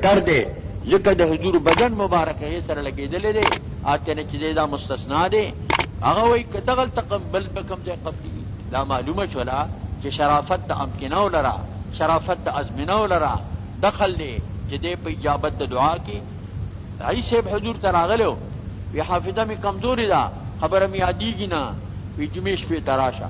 منکر دے ذکر د حضور بدن مبارک ہے سره لګیدلې دے آتے نه چې دا مستثنا دے هغه وای کدغل تقبل بکم دے قبلی دا معلومه شولا چې شرافت د امکنه ولرا شرافت د ازمنه ولرا دخل دے چې دې په اجابت د دعا کې رئیس صاحب حضور تراغلو وی حافظه می کمزوری دا خبره می یادېږي نه وی جمیش په تراشه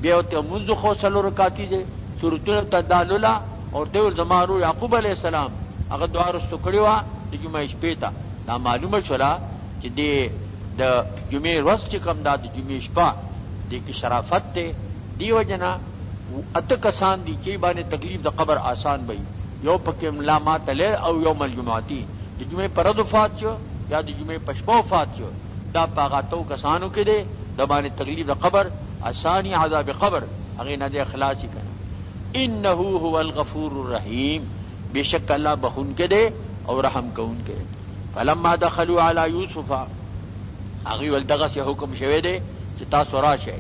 بیا ته منځ خو سلو رکعاتی دے سورۃ تداللا اور دیول زمارو یعقوب علیہ السلام هغه دعا رستو کړی و د جمعې شپې ته دا معلومه شولا چې د جمعې ورځ چې کوم دا د جمعې شپه د کی شرافت ته دی وجنا اته کسان دي چې باندې تکلیف د قبر آسان وي یو پکې ملامات له او یوم الجمعاتی د جمعې پر وفات شو یا د جمعې پښپو وفات شو دا پاغاتو کسانو کې دي د باندې تکلیف د قبر آسانی عذاب قبر هغه نه د اخلاصي کړي انه هو الغفور الرحیم بیشک اللہ بخون کے دے اور رحم کون کے فلما دخلوا علی یوسف اغي ولدغه سے حکم شوه دے چې تاسو راشه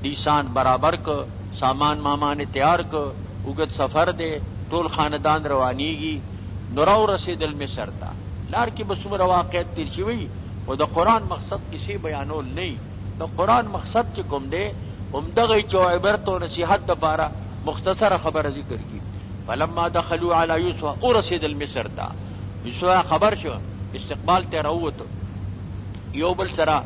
دیسان برابر ک سامان مامان تیار ک وګت سفر دے ټول خاندان روانیږي نورو رسیدل مصر تا لار کې بسمره واقعیت تیر شوی او د قران مقصد کسی بیانول نه د قران مقصد چې کوم دے همدغه جو عبرت او نصیحت لپاره مختصر خبر ذکر کی فلما دخلوا على يوسف ورسد المصر تا یوسف خبر شو استقبال ته راووت یو بل سره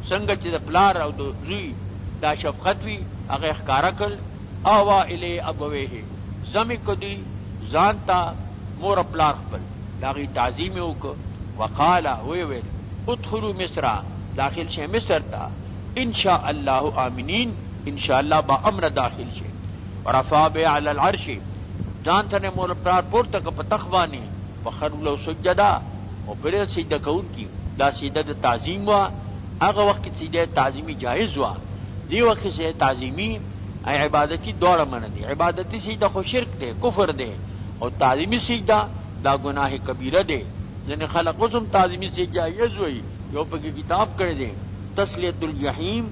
څنګه چې د پلار او د زوی دا شفقت وی هغه ښکارا کړ اوا الی ابویه زمی کدی ځانتا مور پلار خپل داغي تعظیم وکړه وقالا وی ادخلوا مصر داخل شه مصر تا ان شاء الله امنین ان شاء الله با امر داخل شه ورفع به علی العرش جانته نے مور پلار پورته په تخوانی وخروا له سجدا او پر سجده کون کی دا سجده د تعظیم وا هغه وخت سجده تعظیمی جائز وا دی وخت سے تعظیمی عبادتی دوړه من دي عبادتی سجده خو شرک دی کفر دی او تعظیمی سجده دا گناہ کبیره دی یعنی خلق قسم تعظیمی سجده جائز وي یو په کتاب کړی دی تسلیۃ الجحیم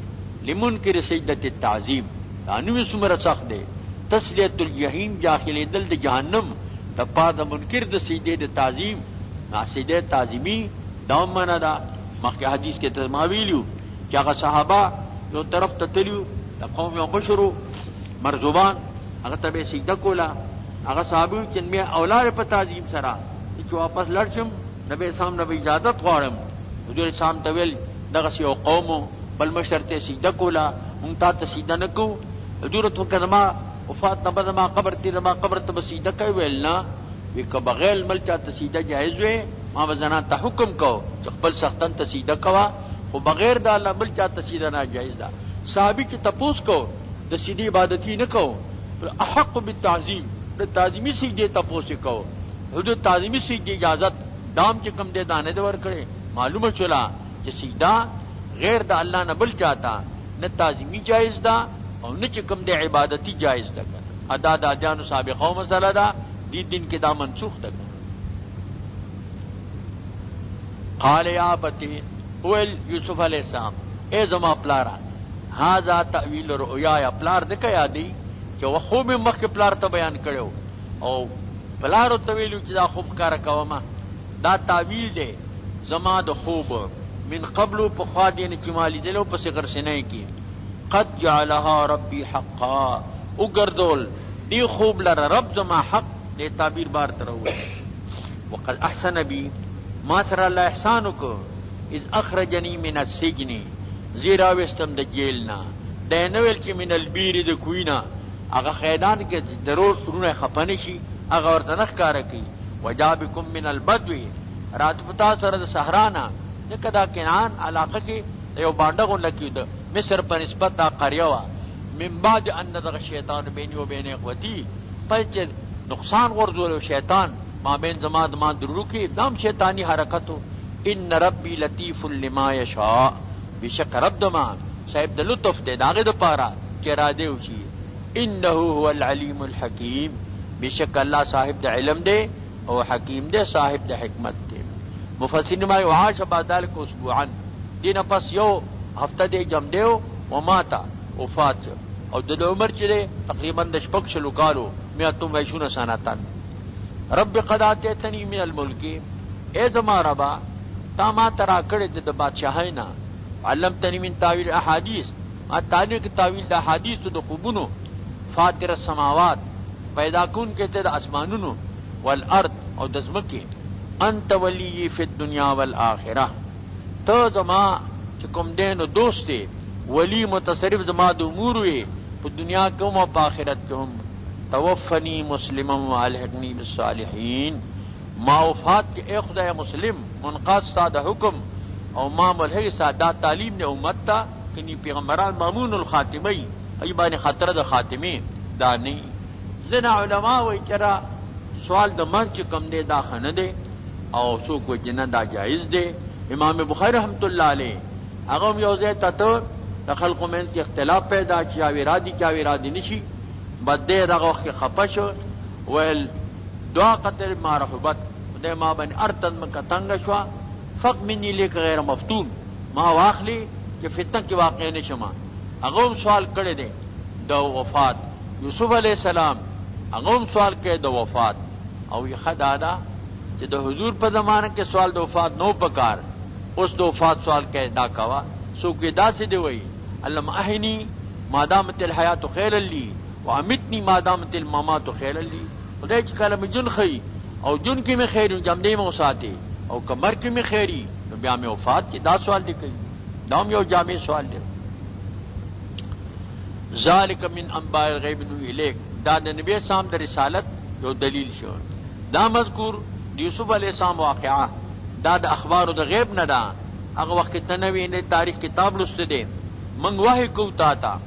لمنکر سجده التعظیم دا نو سمره سخت دی تسلیۃ الجحیم داخل دل د جہنم تپا د منکر د سجده د تعظیم سجده تعظیمی دا معنا دا مخکې حدیث کې تماویلو چې هغه صحابه یو طرف ته تلو د قوم یو مشرو مرزوبان هغه ته سجده کولا هغه صحابه چې مې اولاد په تعظیم سره چې واپس لړشم نبی اسلام نبی اجازه غواړم حضور اسلام ته ویل دغه یو قوم بل مشر ته سجده کولا مونږ ته سجده نکو حضور ته کلمه وفات نبض ما قبر تیر ما قبر ته سجده کوي ویلنا وی که بغیر مل چاته سجده جائز وي ما وزنا ته حکم کو چې خپل سختن ته سجده کوا خو بغیر د الله مل چاته سجده نه جائز ده صحابي چې تپوس کو د سجدي عبادت نه کو احق بالتعظیم د تعظیمی سجده تپوس کو حدود تعظیمی سجده اجازت دام چې کم دې دانه د ور کړي معلومه چلا چې سجده غیر د الله نه بل چاته نه تعظیمی جائز ده او نه چې کوم د عبادتي جائز ده ادا د اجانو سابقو مسله ده دې دین کې دا منسوخ ده قال یا ابتی اول یوسف علیہ السلام اے زما پلارا هاذا تعویل رؤیا یا پلار ځکه یادی چې وخو به مخک پلار ته بیان کړو او پلار ته ویلو چې دا خوب کار کوما دا تعویل دی زما د خوب من قبل په خوا دین چې مالی دلو په صغر سنه کې قد جعلها ربي حقا وګردول دی خوب لره رب زما حق دې تعبیر بار تروي وقد احسن بي ما سره الله احسان کو اذ اخرجني من السجن زیرا وستم د جیلنا د نوول کې من البیر د کوینا هغه خیدان کې ضرور رونه خپنه شي هغه ورته نخ کار کوي وجابکم من البدو رات پتا سره د صحرانا دکدا کنان علاقه کې یو باندغه لکې د مصر په نسبت دا قريه وا من بعد ان دغه شیطان بیني و بین اخوتی پچ نقصان ورزول شیطان ما بین زما دما درو کې دام شیطانی حرکتو ان ربی لطیف لما یشاء بشک رب دما صاحب د لطف دے داغه د پارا چې را دی وشي انه هو العلیم الحکیم بشک الله صاحب د علم دے او حکیم دے صاحب د حکمت دے مفسرین ما وعاش بعد ذلك اسبوعا دین پس یو هفته دے جم دیو و ماتا وفات او د عمر چې تقریبا د شپږ شلو کالو 120 سنتان رب قد آتیتنی من الملک، اے زما ربا تا ما ترا کړی د بادشاہی نه، علمتنی من تاویل احادیث، ما تعلیم کی تاویل د احادیث د خوبونو، فاطر السماوات پیدا کون کې ته د اسمانونو، والارض او د ځمکې، انت ولی فی الدنیا والآخرہ، ته زما چې کوم دین او دوست دی، ولی متصرف زما د امور وي په دنیا کې او په آخرت کې هم. توفنی مسلما والحقنی بالصالحین، ما وفات کې اے خدای مسلم منقاد ساده حکم او ما ملحق ساده تعلیم نے امت تا کنی پیغمبران مامون الخاتمی ایبان خطر د خاتمی دا نه. زنا علماء وی چرا سوال د مرګ کم دی دا خنه دی او څوک وی جنا دا جایز دی. امام بخاری رحمت الله علیه هغه یو ځای ته د خلقو منځ کې اختلاف پیدا چې اویرادی چا ویرادی نشي، بده دغه وخت خپه شو ویل دعا قدر ما رحبت خدای ما باندې ارتد مکه تنگ شو، فق منی لیک غیر مفتون، ما واخلی چې فتنه کې واقع نشم. هغه سوال کړی دی د وفات، یوسف علیہ السلام هغه سوال کړی د وفات، او یې خدادا چې د حضور په زمانه کې سوال د وفات نو پکار، اوس د وفات سوال کړي دا کوا. څوک داسې دی وایي علم احنی ما دامت الحیات خیر لی وامتنی ما دامت الممات خیر لی. خدای چې کله مې جون خی او جون کې مې خیر جمدې مې وساتي او کمر کې مې خیری نو بیا مې وفات کې دا سوال دی کوي. دا یو جامع سوال دی. ذالک من انباء الغیب نوحی الیک، دا د نبی اسلام د رسالت یو دلیل شو. دا مذکور یوسف علیہ السلام واقعہ دا د اخبارو د غیب نه ده. هغه وخت تنوی نه تاریخ کتاب لسته دی، من وحی کو تا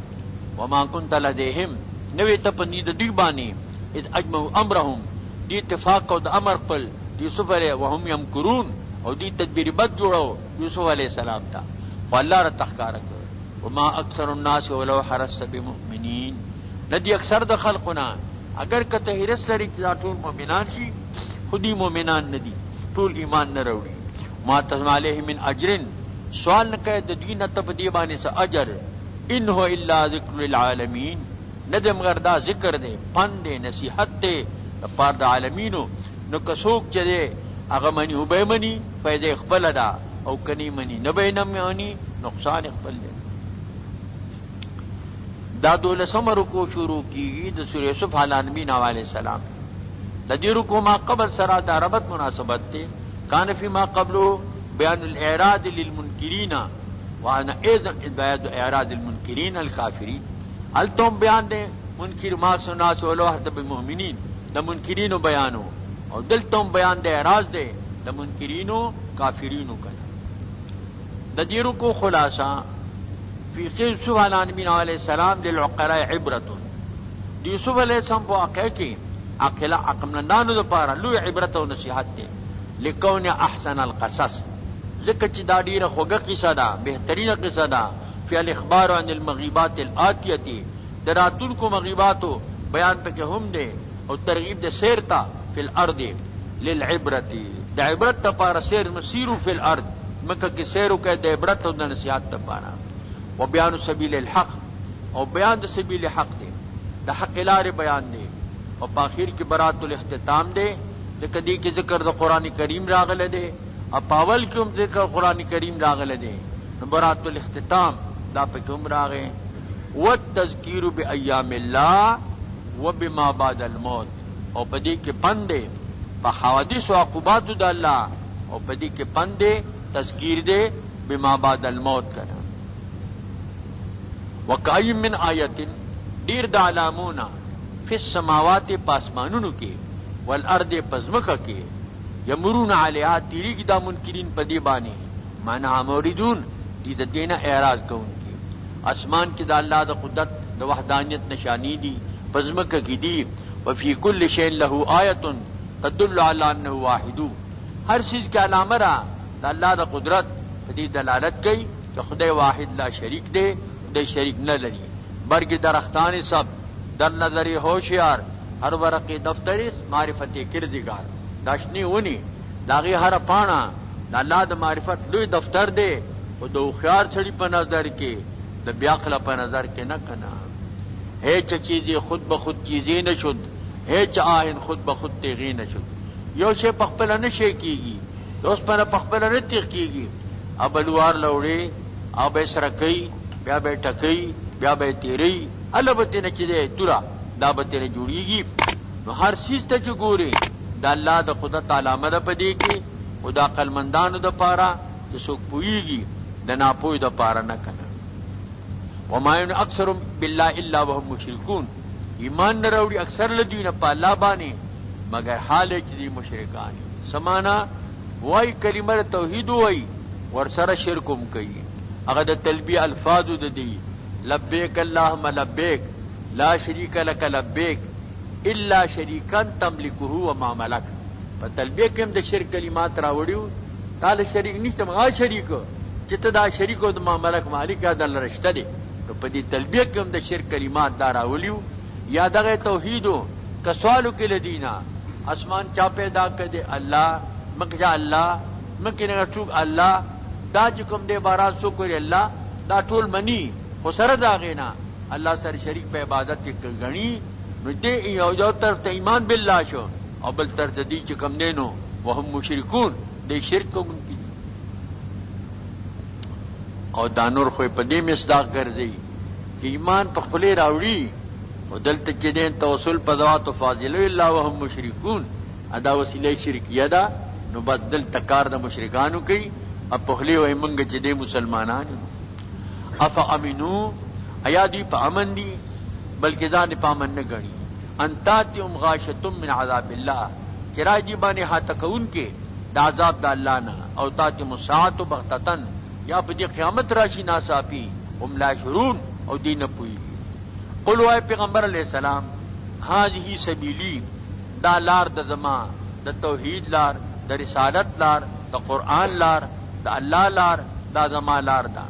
وما كنت لديهم، نوی ته په دې د دوی باندې اذ اجمعوا امرهم، دی اتفاق او د امر خپل یوسف علیہ وهم یمکرون، او دی تدبیر بد جوړو یوسف علیہ السلام ته. والله را تخکار کړ وما اکثر الناس ولو حرصت بمؤمنین، ندی اکثر د خلقنا اگر کته هرس لري چې ټول مؤمنان شي، خودی مؤمنان ندی، ټول ایمان نه وروړي. ما تسمع علیه من اجر، سوال نه کوي د دوی نه ته په دې باندې څه اجر، ان هو الا ذکر للعالمین، نه د مگر دا ذکر دی، پند دی، نصیحت دی د پاره د عالمینو. نو که څوک چې دی هغه مني او به مني فایده خپل ده، او کني مني نه به نه مني نقصان خپل دی. دا 12 رکوع شروع کیږي د سورۃ یوسف علیہ السلام. د دې رکوع ما قبل سره د ربط مناسبت دی. کان فی ما قبله بیان الاعراض للمنکرین وانا اذن بیان اعراض المنکرین الکافرین. التم بیان دے منکر ما سنا چولو حسب المؤمنین، د منکرینو بیانو، او دلتم بیان دے اعراض دے د منکرینو کافرینو کنا. د دې رکوع خلاصہ فی یوسف علیہ السلام للعقلاء عبرت. یوسف علیہ السلام په واقعه کې عقلمندانو لپاره لوی عبرت او نصیحت دی. لکون احسن القصص، ذکر چې دا ډیره خوږه قصه ده، بهترینه قصه ده. فی الاخبار عن المغیبات الآتیه، دراتونکو مغیباتو بیان پکې هم دی، او ترغیب د سیر تا فی الارض للعبرت، د عبرت لپاره سیر مسیرو فی الارض، مکه کې سیر وکړه د عبرت او د نصیحت لپاره. و بیان سبیل الحق، او بیان د سبیل حق دی، د حق لارې بیان دی. او په اخر کې برات الاختتام دی، لکه دې کې ذکر د قرآن کریم راغله دی، او پاول کې هم ذکر قرآن کریم راغله دی. نو برات الاختتام دا پکې هم راغی. والتذکیر بایام الله وبما بعد الموت، او په دې کې پند دی په حوادث او عقوبات د الله، او په دې کې پند دی تذکیر دی بما بعد الموت کړه. وکای من آیت، ډیر د علامونه فی السماوات پاسمانونو کې، والارض پزمکه کې، یمرون علیها تیریږي دا منکرین په دې باندې، معنا موریدون دي د دینه اعراض کوونکي. اسمان کې د الله د قدرت د وحدانیت نشانی دي، پزمکه کې دي. وفي كل شيء له آیه تدل على انه واحد، هر چیز کې علامه را د الله د قدرت دې دلالت کوي چې خدای واحد لا شریک دی، خدای شریک نه لري. برګ درختان سب در نظری ہوشیار، ہر ورقی دفتری معرفت کردگار. داشنی ونی داغی ہر پانا دا اللہ دا معرفت لوی دفتر دے، و دا خیار چھڑی پا نظر کے دا بیاقل پا نظر کے نہ کنا. ہے چا چیزی خود بخود چیزی نشد، هیچ آهن خود بخود تیغی نشو یو شی پخپل نه شي کیږي اوس په پخپل نه تیغ کیږي ابلوار لوړي او به سرکې بیا به ټکې بیا به تیری البته نه چې دورا دا به تیرې جوړیږي نو هر چیز ته چې ګوري د الله د قدرت علامه ده پدې کې او د عقلمندانو د پاره چې څوک پوهیږي د ناپوه د پاره نه کنه وما اکثر بالله الا وهم مشركون ایمان نه راوړي اکثر لدیونه په الله باندې مگر حال چې دي مشرکان سمانا وای کلمه توحید وای ور سره شرکم کوي هغه د تلبیه الفاظ د دي لبیک اللهم لبیک لا شریک لك لبیک الا شریکا تملكه وما ملك په تلبیه کې هم د شرک کلمات راوړیو تعالی شریک نشته ما شریک چې ته دا شریک او د ما ملک مالک دا لرشته دي په دې تلبیه کې هم د شرک کلمات دا راوړیو یا دغه توحیدو کسوالو کې لدینا اسمان چا پیدا کړي الله مکه الله مکه نه ټوک الله دا چې کوم دې بارات سو کوي الله دا ټول منی خو سره دا غینا الله سره شریک په عبادت کې غني نو دې یو طرف ته ایمان بالله شو او بل طرف ته دې چې کوم دینو وهم مشرکون دې شرک کوونکي او دانور خو په دې مصداق ګرځي چې ایمان په خپل راوړي او دلته کې دین توسل په ذات او فاضل الله وهم مشرکون ادا وسیله شرکیه ده نو بدل تکار د مشرکانو کوي اب پخلی وای منګ چې دې مسلمانانو اف امنو ایا دی په امن دي بلکې ځان په امن نه غني انتاتهم غاشتم من عذاب الله چرای دی باندې هاتکون کې د عذاب د الله نه او تاتي مساعت بغتتن یا په دې قیامت راشي ناصافي هم لا شرون او دین پوي قل وای پیغمبر علیہ السلام هذه سبیلی دا لار د زما د توحید لار د رسالت لار د قران لار د الله لار دا زما لار دا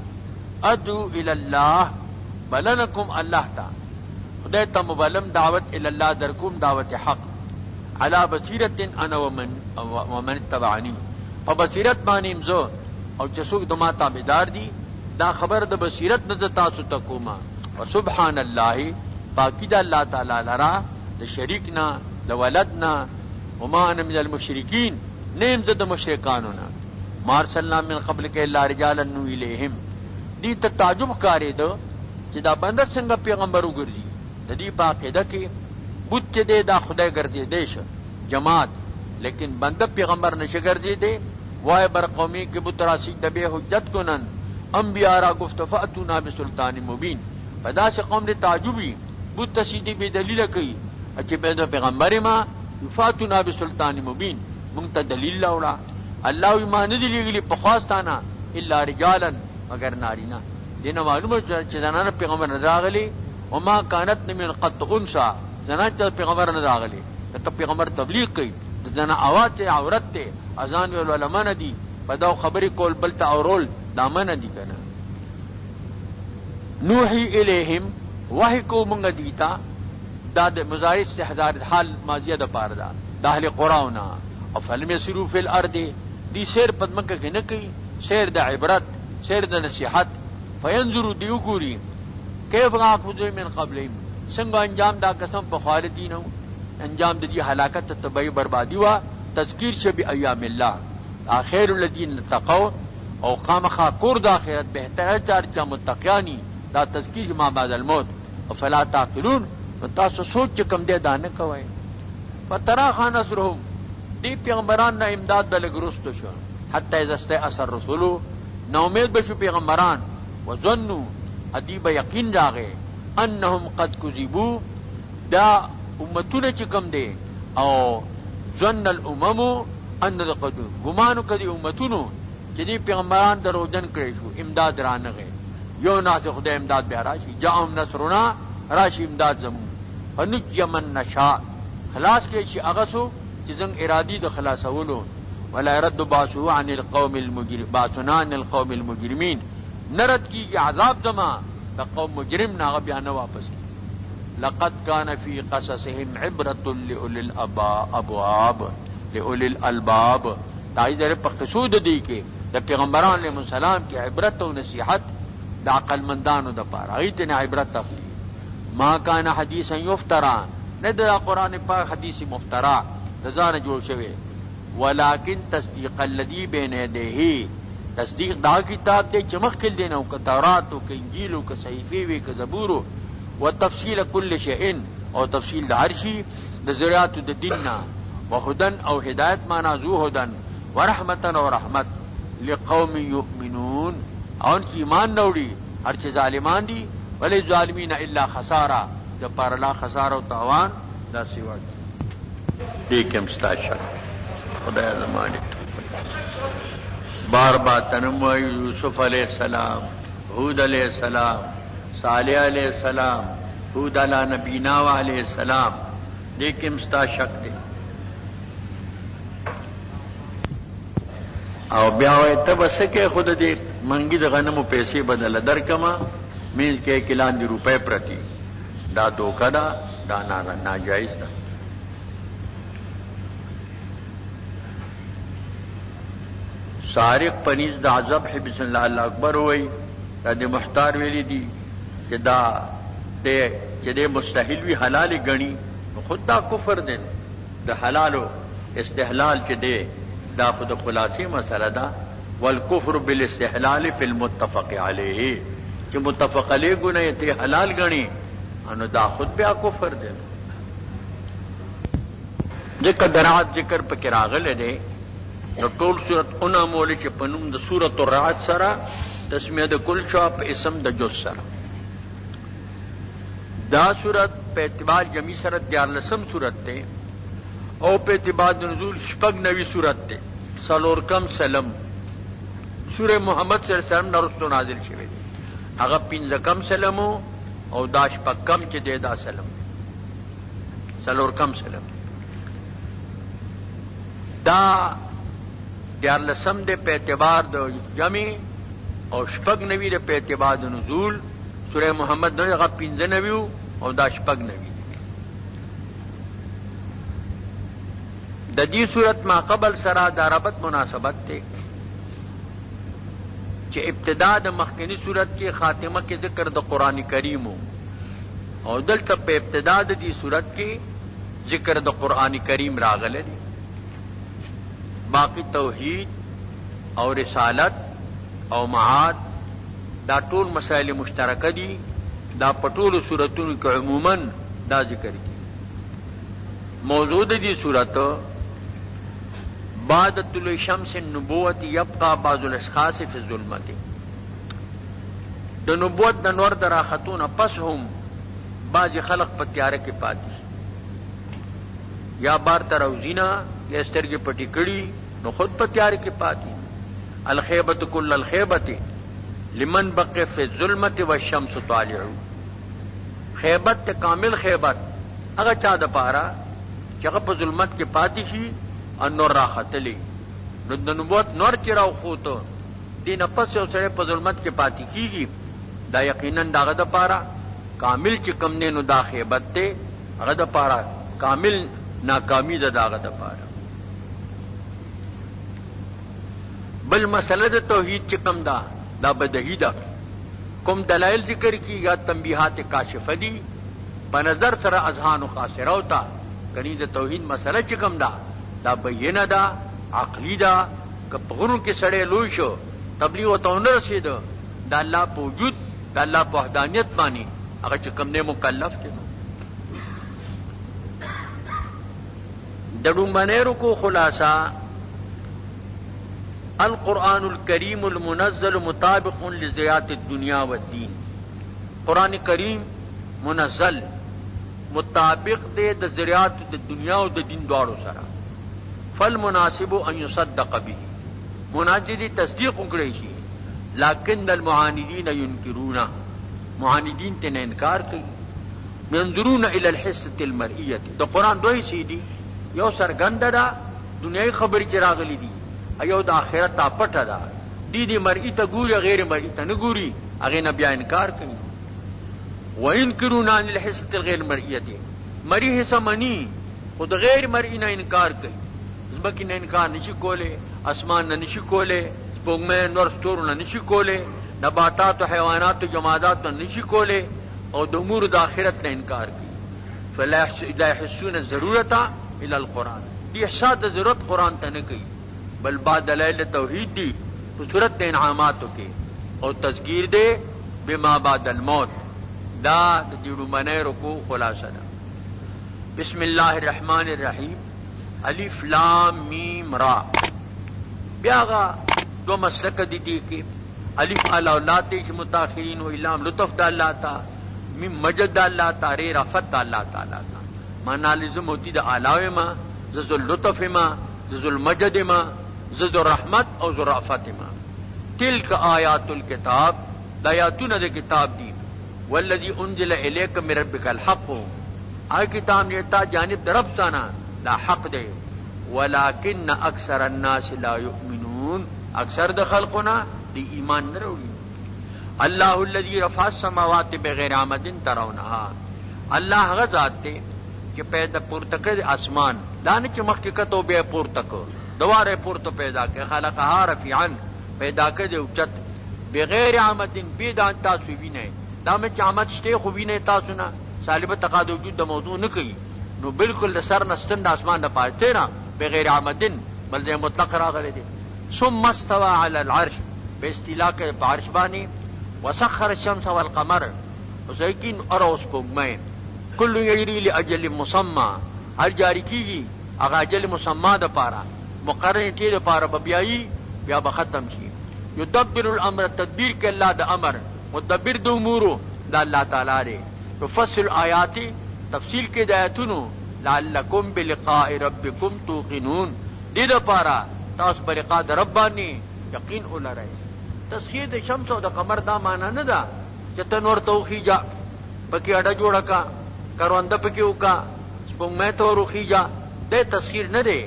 ادعو الی الله بلنکم الله تا خدای ته مبلم دعوت الی الله درکوم دعوت حق علی بصیرت انا ومن تبعنی په بصیرت باندې مزو او چې څوک د ما تابعدار دي دا خبر د بصیرت نه تاسو ته کومه وسبحان الله پاکی د الله تعالی لرا د شریکنا د ولدنا وما انا من المشرکین نیم د مشرکانو نه مارسلنا من قبل کې الا رجالا نو الیهم دې ته تعجب کاری دو چې دا بنده څنګه پیغمبر وګرځي د دې په عقیده کې بوت چې دا خدای ګرځي دیش جماعت لیکن بنده پیغمبر نشه ګرځي دی وای بر قومي کې بوت راشي د به حجت کنن انبیاء را گفت فاتونا بسلطان مبین پدا سے قوم نے تعجبی بت تشیدی بے دلیل کئی اچھے پیدا پیغمبر ما یفاتونا بسلطان مبین منگتا دلیل لوڑا اللہ ایمان دلی گلی پخواستانا الا رجالا مگر نارینا دینا معلوم ہے زنانا پیغمبر نزاغلی وما کانت من قط انسا زنان چا پیغمبر نزاغلی تا پیغمبر تبلیغ کئی زنا آواز تے عورت تے اذان والعلماء ندی پدا خبری کول بلتا اورول دامن ندی کنا نوحی الیہم وحی کو منگا دیتا دا مضارع سے ہزار حال ماضیہ دا پار دا اہل قراؤنا او فلم یسرو فی الارض دی سیر پدمکہ کی نکی سیر دا عبرت سیر دا نصیحت فینظرو دیو گوری کیف غاقبضو من قبلیم سنگا انجام دا قسم پخوالدینو انجام دا دی حلاکت تبعی بربادی وا تذکیر شبی ایام اللہ آخیر الذین تقو او قامخا کور دا آخرت بہتر چارچا متقیانی دا تذکیر ما بعد الموت فلا تعقلون تاسو سوچ کم دے دا نه کوي فترا خان اسرهم دی پیغمبران نه امداد بلګرست شو حتی اذا استأثر الرسول نو امید بشو پیغمبران وظنوا ادیب یقین راغه انهم قد كذبوا دا امتونه چې کم دي او ظن الامم ان قد غمانو کدي امتونو چې دی پیغمبران دروژن کړی شو امداد رانغه یو ناس خدای امداد بیا راشي جاءهم نصرنا راشي امداد زمون فنجي من نشاء خلاص کې شي هغه سو چې زنګ ارادي د خلاصولو ولا يرد باسو عن القوم المجرم باسنا عن القوم المجرمين نرد کی عذاب زما د قوم مجرم نه بیا نه واپس کی لقد كان في قصصهم عبرة لأولي الألباب تایذر په قصود دی کې د پیغمبران علیهم السلام کې عبرت او نصیحت د عقل مندانو د پاره ایت نه عبرت اخلي ما کان حدیثا یفترا نه دا قرآن پاک حدیث مفترا د ځانه جوړ شوی، ولکن تصدیق الذی بین یدیه، تصدیق دا کتاب دی چې مخکې دی نو، که تورات او که انجیل او که صحیفې وي که زبور، وتفصیل کل شیء، او تفصیل د هر شي د ذریاتو د دین نه، وهدن او هدایت معنا ذو هدن، ورحمتا او رحمت لقوم یؤمنون، او چې ایمان نه وړي هر چې ظالمان دي، ولی ظالمین الا خسارا، د پاره لا خساره او تاوان دا سیوا دي کوم ستاشا خدای زمانه بار بار تنمو یوسف علیہ السلام، ہود علیہ السلام، صالح علیہ السلام، ہود علی نبینا علیہ السلام، لیکن مستا شک دے او بیا وای ته بس کې خود دې منګي د غنمو پیسې بدل درکما مینځ کې کلان دی روپے پرتی، دا دوکا دا ناجائز ده. سارق پنیز دا ذبح بسم اللہ اللہ اکبر ہوئی دا دے محتار ویلی دی کہ دا دے مستحل وی حلال گنی، خود دا کفر دے دا حلال و استحلال چے دے دا خود خلاصی مسئلہ دا، والکفر بالاستحلال فی المتفق علیہ، کہ متفق علیہ گناہ تے حلال گنی انو دا خود بیا کفر دے. ذکر درات ذکر پا کراغل دے نو ټول صورت انا مولی چې پنوم د سورۃ الرعد سره تسمیه د کل شو په اسم د جز سره. دا صورت په اعتبار جمی سره 14 صورت ته او په اعتبار د نزول شپږ نوی صورت ته سلور کم سلم سورہ محمد صلی الله علیه وسلم نرستو نازل شوی دی، هغه 15 کم سلم او دا شپږ کم چې دی دا سلم سلور کم سلم. دا 14 دے په اعتبار د جمع او شپږ نوی دے په اعتبار د نزول، سورہ محمد نو هغه 15 نوی او دا شپږ نوی. د دې صورت ما قبل سره د ربط مناسبت ته چې ابتدا د مخکنی صورت کې خاتمه کې ذکر د قران کریم او دلته په ابتدا د دې صورت کې ذکر د قران کریم راغلی دی. باقی توحید او رسالت او معاد دا ټول مسائل مشترکه دي، دا پټول صورتونو کې عموما دا ذکر دي. موضوع دي صورت بعد طلوع شمس النبوت یبقى بعض الاشخاص فی الظلمت، د نبوت د نور دراختون پس هم بعض خلق په تیاره کې پاتې یا بار تر اوزینا یا سترګې پټې کړي نو خود په تیاره کې پاتې. الخیبت کل الخیبت لمن بقي فی الظلمت والشمس طالع، خیبت ته کامل خیبت هغه چا د پاره چې هغه په ظلمت کې پاتې شي او نور راختلی، نو د نبوت نور چې راوخوته دین پس یو سره په ظلمت کې پاتې کیږي، دا یقینا داغه د پاره کامل چې کم نه نو دا خیبت ته هغه د پاره کامل ناکامی ده داغه د پاره. بل مسله د توحید چې کم ده دا بدهی ده، کوم دلائل ذکر کی یا تنبیحات کاشفه دي په نظر سره اذهان قاصره ہوتا، کني د توحید مسله چې کم ده دا بینه ده عقلی ده، که په غرو کې سړی لوی شو تبلیغ ته نه رسید د الله په وجود د الله په وحدانیت باندې هغه چې کم نه مکلف کېنو. د ډومبنیرو کو خلاصہ القرآن الکریم المنزل مطابق لذریات الدنیا والدین، قرآن کریم منزل مطابق دے د ذریات د دنیا او د دین دواړو سره، فالمناسب ان يصدق به، مناسب تصدیق وکړي شي، لكن المعاندین ينکرون، معاندین ته انکار کوي. منظرون الى الحصه المرئیه، د قرآن دوی شي دي، یو سرګند ده دنیاي خبرې چې راغلي دي، ایو د آخرت ته پټه ده، دي مرئی ته ګوري غیر مرئی ته نه ګوري، هغه نه بیا انکار کوي. وینکرون عن الحصه الغیر مرئیه، مرئی حصہ منی خود غیر مرئی نه انکار کوي، زمکه نه انکار نشي کوله، اسمان نه نشي کوله، سپوږمۍ نور ستورو نه نشي کوله، نباتات او حیوانات او جمادات نه نشي کوله، او د امور د آخرت نه انکار کوي. فلا يحسون الضرورت الى القرآن. دی احساس د ضرورت قرآن ته نه کوي، بل بعد دلائل توحید دی په صورت د انعاماتو کې، او تذکیر دی بما بعد الموت. دا د جوړمنې رکوع خلاصه ده. بسم الله الرحمن الرحیم. الف لام میم را. بیا غا دو مسلک دي کې الف الاولات چې متأخرین و لام لطف د الله تعالی، میم مجد د الله تعالی، رفت د الله تعالی. معنا لازم ہوتی د علاوه ما ذو اللطف ما ذو المجد ما ذو الرحمت او ذو الرأفت ما. تلک آیات الکتاب، دا آیاتونه د کتاب دي. والذی انزل الیک من ربک الحق، آ کتاب نے تا جانب در رب تانا لا حق دے. ولکن اکثر الناس لا یؤمنون، اکثر د خلقنا دی ایمان نه وروړي. الله الذی رفع السماوات بغیر عمد ترونها، الله هغه ذات دی چې پیدا پورته کړ اسمان، دا نه چې مخکې کتو بیا پورته کړ، دواره پورته پیدا کړ. خلقها رفیعا، پیدا کړ دی اوچت، بغیر عمد بيد تاسو وینئ. دا مې چې عمد شته خو وینئ تاسو نه، سالبه تقاضا وجود د موضوع نه کوي. نو بالکل د سر نستند اسمان نه پاتې نه بغیر عمدن، بل دې مطلق راغلی دی. ثم استوى على العرش، په استیلا کې په عرش باندې. وسخر الشمس والقمر، وسيكين اروس پوغمه. کل یجری لاجل مسمى، هر جاری کیږي هغه اجل مسمى د پاره، مقرر ټی د پاره بیاي بیا به ختم شي. یدبر الامر، تدبیر کې الله د امر، مدبر د امور د الله تعالی دی. یفصل آیات، تفصیل کې د آیاتونو، لعلکم بلقاء ربکم توقنون، دې د پاره تاسو په لقاء د رب باندې یقین ولرئ. تسخیر د شمس او د قمر دا معنا نه ده چې ته نور توخیجا پکې اډه جوړه کا، کرونده پکې وکا، سپوږمۍ ته وروخیجا. د تسخیر نه دی،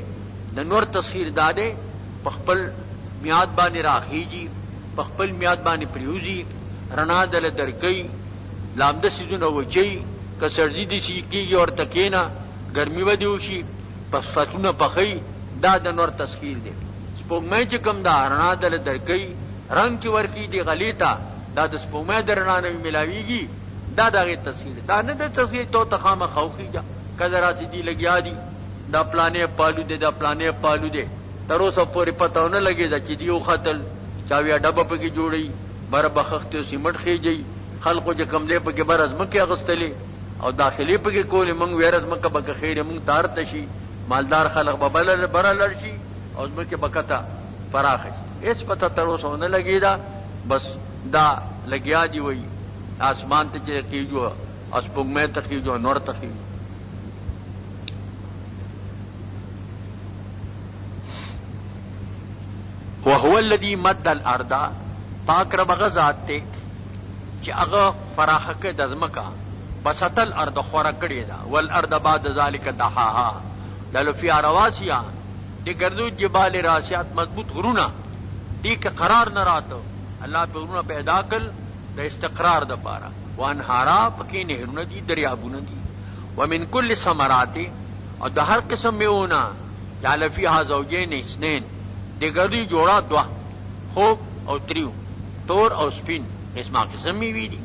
د نور تسخیر دا دی په خپل میاد باندې راخیږي، په خپل میاد باندې پریوزي، رڼا دل درکې، لامده سيزونه وچي، که سرزي دي شي کېږي اور تکینا، ګرمي ودی وشي، پس فتونه پخې. دا د نور تسخیر دی. سپوږمۍ چې کوم دا رڼا دل درکې، رنگ کې ورکی دی غلیتا، دا د سپوږمۍ د رڼا نه ملاويږي. دا دغه تسخیر، دا نه د تسخیر تو تخامه خوخیږي کله راځي دی لګیا دي دا پلانې پالو دي، دا پلانې پالو دي. تر اوسه پورې پته نه لګي دا چې دیو خطل چاویا ډبه پکې جوړي، بر بخښت او سیمټ خېږي. خلقو چې کم دې پکې برز مکه اغستلې او داخلي پکې کولې، مونږ ورز مکه بکه خیر مونږ تار تشي، مالدار خلق ببل برل شي او مکه بکتا فراخ شي. اس پته تر اوسه نه لګي دا، بس دا لګیا دی وای آسمان ته چې کېجو، اسپوږمۍ ته کېجو، نور ته کېجو. وهو الذي مد الارض، پاک رب غزاد ته چې هغه فراخه کې د ځمکه، بسطل ارض خورا کړی دا، والارض بعد ذلك دحاها، لالو فی رواسیا، دی ګردو جبال راسیات، مضبوط غرونه دی که قرار نه راته، الله په غرونه پیدا کړ د استقرار د پاره. وانهارا، پکې نهرونه دي، دریابونه دي. ومن کل ثمرات، او د هر قسم میوونه، جعل فیها زوجین اثنین، دی ګردو جوړا دوه، خوب او تریو، تور او سپین، قسمه قسم میوې دي.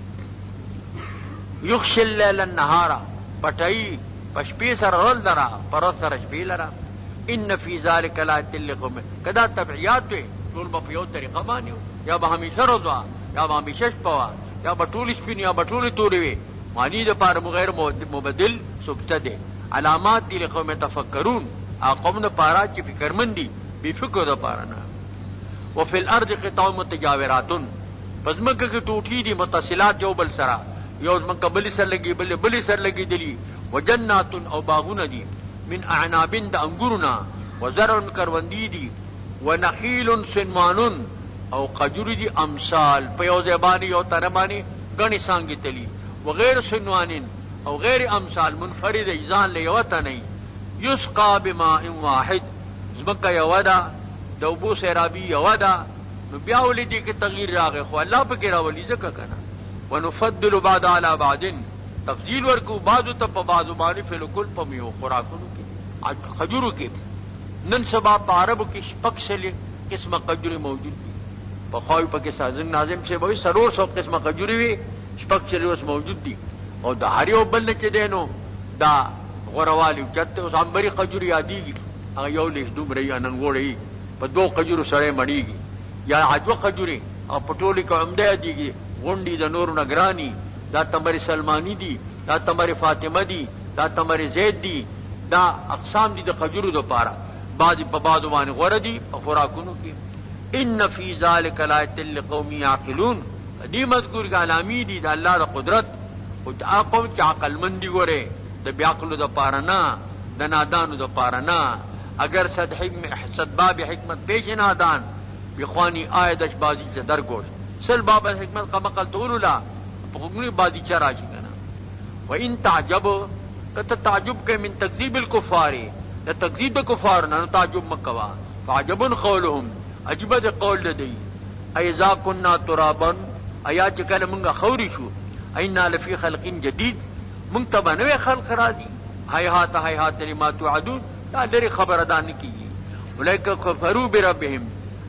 یخشی اللیل النهارا، پټای پشپې سره رول درا، پر سره شپې لرا. ان فی ذلک لآیات لقوم، کدا تبعیات وي ټول په یو طریقه باندې، یا به همیشه روزه، یا به همیشه شپه، یا به ټول سپین، یا به ټول تورې وي. معنی د پاره غیر مبدل مبتدع علامات دي لقوم تفکرون، قوم نه پاره چې فکرمندي بی فکر د پاره نه. وفي الارض قطع متجاورات، پزمکه کې ټوټي دي متصلات جو بل سره، یو ځمکه بل سره لګي، بل سره لګي دي. وجنات، او باغونه دي، من اعناب، د انګورنا، وزرع، کروندې دي، ونخیل سنوان، او قجور دي امثال، په یو ځای باندې یو تر باندې غني څنګه تلي. وغیر سنوان، او غیر امثال، منفرد ایزان له یو تنه. یسقى بماء واحد، ځمکه یو ده، د اوبو سیرابي یو ده. نو بیا ولې دې کې تغییر راغی، خو الله پکې راولي ځکه کنه. ونفضل بعض على بعض، تفضیل ورکو بعضو ته په بعضو باندې، فی الکل په میو خوراکونو کې، خجورو کې. نن سبا په عربو کې شپږ سلې قسمه خجورې موجود دي. په خواوی پکې سازن ناظم سے وایي 300 قسمه خجورې وي، شپږ سلې اوس موجود دي. او د هر یو بل نه چې دی نو دا غوروالی اوچت اوس عنبري قجور یادېږي هغه یو لیش دومره یي اننګوړی په 2 قجورو سړی مړېږي یا عجوه قجورې او په ټولې کې عمده یادېږي غونډې د نورو نه ګراني دا تمر سلمانی دي دا تمر فاطمه دي دا تمر زید دي دا اقسام دي د قجورو دپاره بعضې په بعضو باندې غوره دي په خوراکونو کې ان فی ذلک لآیة لقوم یعقلون دې مذکور کې علامی دي د الله د قدرت خو هغه قوم چې عقلمند دي ګورې د بیعقلو دپاره نه د نادانو دپاره نه اگر صد باب حکمت پیش نادان بخوانی آیدش بازی سے درگوش سل باب حکمت کا مقل تو لا پخونی بازی چا راشی کنا وَإِن تعجب کتا تعجب کے من تکذیب الکفار دا تکذیب دا کفار نا تعجب مکوا فعجبن قولهم عجبت قول دی ایزا کننا ترابن ایا چکل منگا خوری شو اینا لفی خلق جدید منتبہ نوے خلق را دی حیحات لما توعدون دا لری خبر ادا نکیږي اولئک کفروا بربهم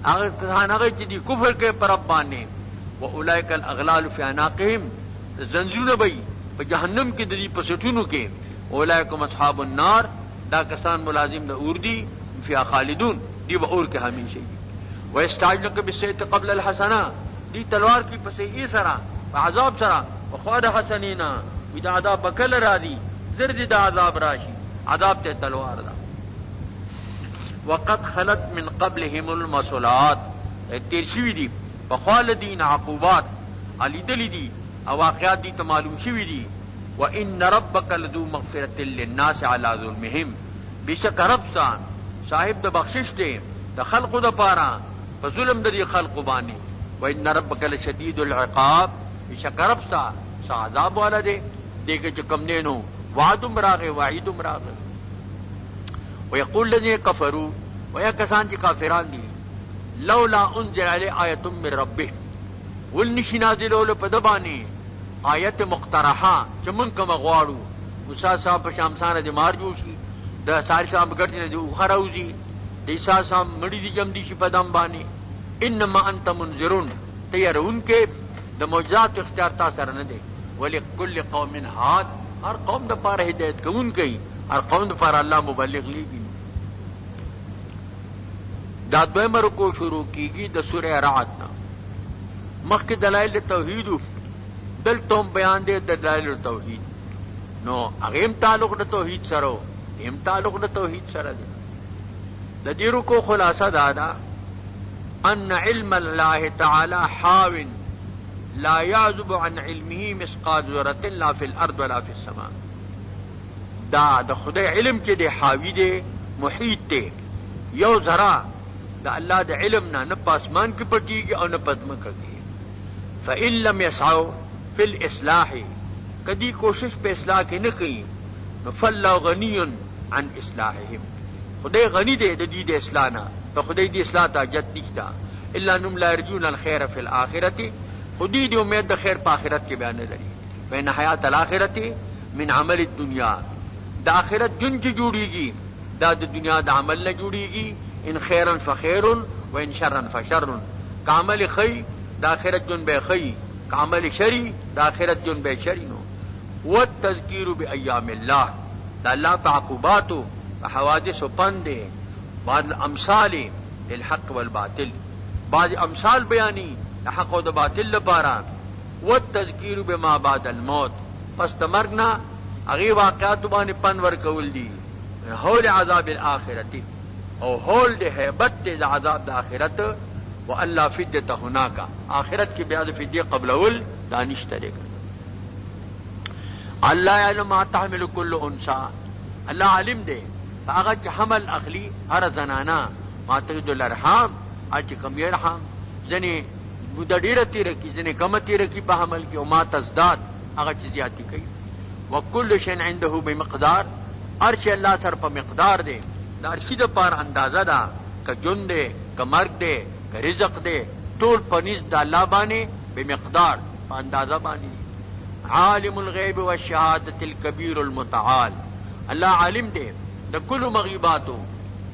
هغه کسان هغه چې دي کفر کوي پر رب باندې و اولئک الاغلال فی اعناقهم زنجیرونه وي په جهنم کې د دې په سټونو کې اولئک اصحاب النار دا کسان ملازم د اور دي فی خالدون دی به اور کې همیشه وي و استعجلک بالسیئة قبل الحسنه دی تلوار کې پسې سره عذاب سره خو د حسنینا ودا عذاب بکل را دي زرد د عذاب راشي عذاب ته تلوار ده وقد خلت من قبلهم المسلات تیر شوی دی بخوال دین عقوبات علی دلی دی او واقعات دی معلوم شوی دی وان ربک لذو مغفرة للناس على ظلمهم بشک رب سان صاحب د بخشش دی د خلق د پاره په ظلم د خلق باندې وان ربک لشدید العقاب بشک رب سان عذاب والا دی دغه چې کم دینو وعدم راغه وعیدم راغه ويقول الذين كفروا ويا كسان چې کافران دي لولا انزل عليه آیه من ربه ولنشي نازلول په دبانی آیت مقترحه چې مونږ کوم غواړو موسی صاحب په شامسانه د مار جوشي د ساری صاحب ګټ نه دی خراوزی د عیسی صاحب مړی دي جم دي شي په دم باندې انما انت منذرون تيرون کې د معجزات اختیار تا سره نه دی ولکل قوم هاد هر قوم د پاره هدایت کوون کوي هر قوم د پاره الله مبلغ لیږي دا دویم رکوع شروع کیږي د سوره رعد نه مخکې دلایل توحید دلته بیان دي د دلایل توحید نو هغه تعلق د توحید سره هم تعلق د توحید سره دی د دې رکوع خلاصه دا ده ان علم الله تعالی حاو لا يعزب عن علمه مثقال ذره لا في الارض ولا في السماء دا د خدای علم کې دی حاوی دی محیط دی یو ذره د الله د علم نه په اسمان کې پټیږي او نه پدمه کوي فإن لم يسعوا في الإصلاح کدی کوشش په اصلاح کې نه کوي نو فالله غنی عن اصلاحهم خدای غنی دی د دې د اصلاح نه په خدای دې اصلاح ته حاجت نشته الا انهم لا يرجون الخير في الآخرة خدای دې امید د خیر په آخرت کې بیان نه لري بین حیات الآخرة من عمل الدنیا د آخرت جن کې جوړیږي دا د دنیا د عمل نه جوړیږي ان خیرا فخیر و ان شرا فشر کامل خی د آخرت جن به خی کامل شری د آخرت جن به شری نو والتذکیر بایام الله د الله په عقوباتو په حوادث پندې بعض امثال للحق والباطل بعض امثال بیانی د حق او د باطل لپاره والتذکیر بما بعد الموت پس تمرنا اغي واقعات باندې پن ور کول دي هول عذاب الاخرته او هول د هیبت د عذاب د اخرت و الله فدته هناك اخرت کې بیا د فدیه قبل اول دانش طریقه الله علم ما تحمل كل انثى الله علم دی هغه حمل اخلی هر زنانا ما تجد الارحام اج کم يرحم ځنه د ډیره تیر کی ځنه کم تیر کی په حمل کې او ما تزداد هغه چې زیاتی کوي وكل شيء عنده بمقدار ارش الله سر په مقدار دی دا ارشد پر اندازه ده ک جون دی ک مرګ دی ک رزق دی ټول پنځ د الله باندې بمقدار په اندازه باندې عالم الغیب والشهادة الكبير المتعال الله عالم دی د کل مغیباتو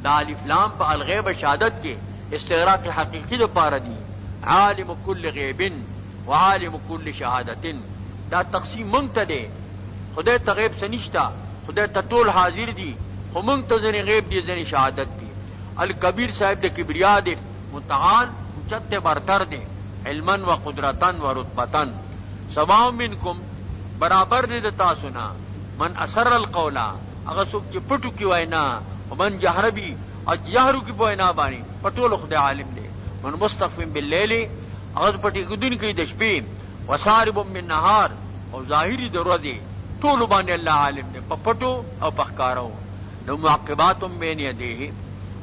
دا الف لام په الغیب شهادت کې استغراق حقیقی د پاره دی عالم كل غیب وعالم كل شهادة دا تقسیم منتدی خدای ته غیب سنشتا خدای ته ټول حاضر دي، خو موږ ته ځینې غیب دي، ځینې شهادت دي. الکبیر صاحب د کبریا دی، متعال اوچت برتر دی، علما و قدرتا و رتبتا. سواء منکم برابر دی د تاسو نه، من اثر القولا هغه څوک چې پټو کې وینا، ومن جهر بی اجهرو کې وینا باندې پټول خدای عالم دی. من مستخف باللیل هغه پټي ګدون کې د شپې، وسارب من نهار او ظاهری د ورځې، ټول باندې الله عالم دی په پټو او په ښکارو. نو معقبات بین یدیه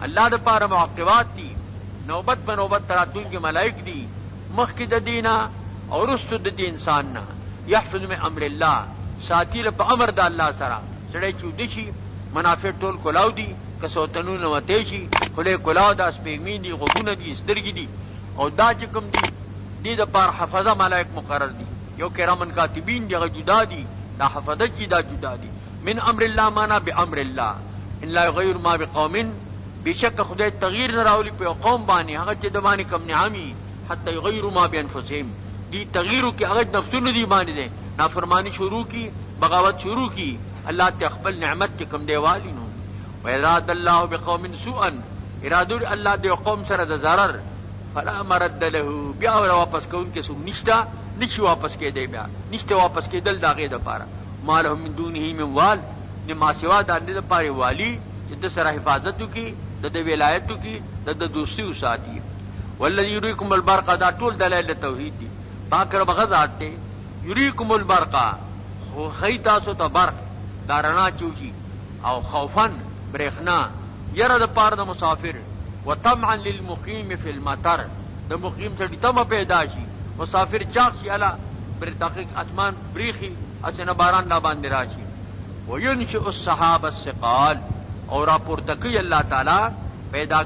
الله د پاره معقبات دي، نوبت په نوبت تراتونکي ملائک دي، مخکې د دینا او رستو د دین انسان نه. یحفظ من امر الله ساتي له په امر د الله سره. سړی چې ودی شي منافع ټول کلاو دي، که سوتنونه وتی شي خله کلاو د سپېږمۍ دي، غوږونه دي، سترګې دي، او دا چې کوم دي دې د پاره حفظه ملائک مقرر دي. یو کرامن کاتبین دي، هغه جدا دي، دا حفظه چې دا جدا دي. من امر الله معنا بامر الله، ان لا یغیر ما بقوم، بشک خدای تغییر نه راولي په قوم باندې هغه چې د باندې کم نعمي، حتی یغیروا ما بانفسهم، دی تغییرو کې هغه نفسونو دی باندې دي، نافرمانی شروع کی، بغاوت شروع کی، الله ته خپل نعمت کې کم دیوالی نو. وَإِرَادَ اللَّهُ بِقَوْمٍ سُوءًا، ارادو الله د قوم سره د ضرر، فلا مرد له، بیا واپس کون کې څوک نشته، نشي واپس کېدی، بیا نشته واپس کېدل د هغې دپاره. ما لهم من دونه من وال، نه ما سوا د هغې دپاره والي چې د سره حفاظت وکړي، د ولایت وکړي، د دوستي وساتي. والذي یریکم البرق، دا ټول دلایل توحید دي. پاک رب غذات دی، یریکم البرق، خو خی تاسو ته برق دا رڼا چوشي، او خوفن برېښنا یره د پاره د مسافر، وطمعا للمقیم فی المطر، د مقیم سړي تمه پیدا شي، مسافر چاق شي الا بر تحقیق اسمان بریخي اسنه باران لا باندې راشي. وینشئ السحاب الثقال، اور راپورته کوي الله تعالی پیدا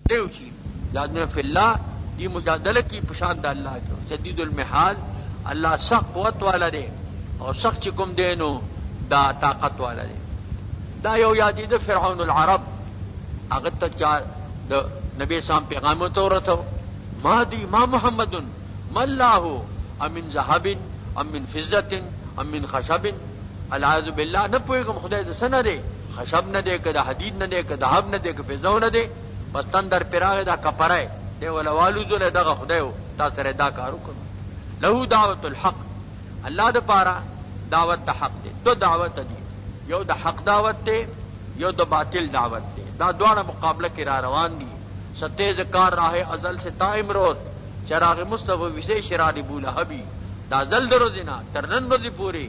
دیوشی. لازم فی اللہ دی مجادلہ کی پشاند اللہ جو شدید المحال، اللہ سخت قوت والا دے اور سخت چکم دینو دا طاقت والا دے. دا یو یادی دا فرعون العرب اغتا چا دا نبی سام پیغام تورتو، ما دی ما محمدن ما اللہ ام من ذهب ام من فضت ام من خشب، العاذ باللہ نپوئیگم خدای دا سنہ دے، خشب نہ دے، کدا حدید نہ دے، کدا ذهب نہ دے، کہ فضو نہ دے، بس تندر پراغ دا کپرائے دے ولا والوزو لے دغا خدایو تا سر دا کارو کنو. لہو دعوت الحق، اللہ دا پارا دعوت دا حق دے. دو دعوت دی، یو دا حق دعوت دے، یو دا باطل دعوت دے. دا دوارا مقابلہ کی را روان دی. ستیز کار راہ ازل سے تائم روز، چراغ مصطفی ویسے شرار ابو لہبی، دا زل درو دینا ترنن رضی پوری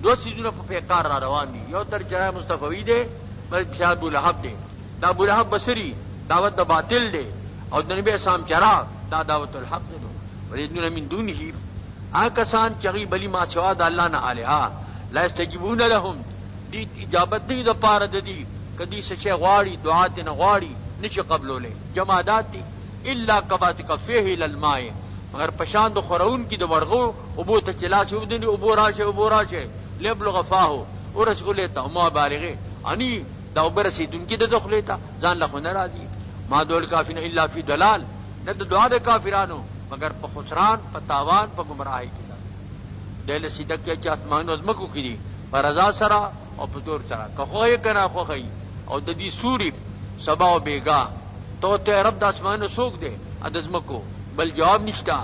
دو سیزون پا پیکار را روان دی. یو تر چراغ مصطفی دے، بلکہ شرار ابو لہب دے. دا ابو لہب بصری دعوت دا باطل دے، اور دا نبی اسلام چراغ دا دعوت الحق دے. وَيَدْعُونَ مِن دُونِهِ، آکسان چغی بلی ما سوا دا اللہ نہ آلہا، لا يستجیبون لهم، دی اجابت دی دا پارا دی کدی سچے غواڑی دعات نہ غواڑی نچ قبلو لے جمادات دی الا کبات کفیہ للمائے، مگر پشاند خورون کی دا ورغو ابو تچلا سے ودنی ابو راشے لیبلغ فاہو ورس لیتا ما بالغے انی دا برسی دن کی دا دخلیتا زان لخو نرازی. ما دول کافین الا فی دلال، نہ دعا دے کافرانو مگر پا خسران، پا تاوان، پا گمراہی کی دا دیل صدق کیا چا اسمان ازمکو کی دی پا رضا سرا اور پا دور سرا کخوئی کنا خوخی اور دا دی سوری سبا و بیگا تو تے رب دا اسمان سوک دے اد ازمکو بل جواب نشتا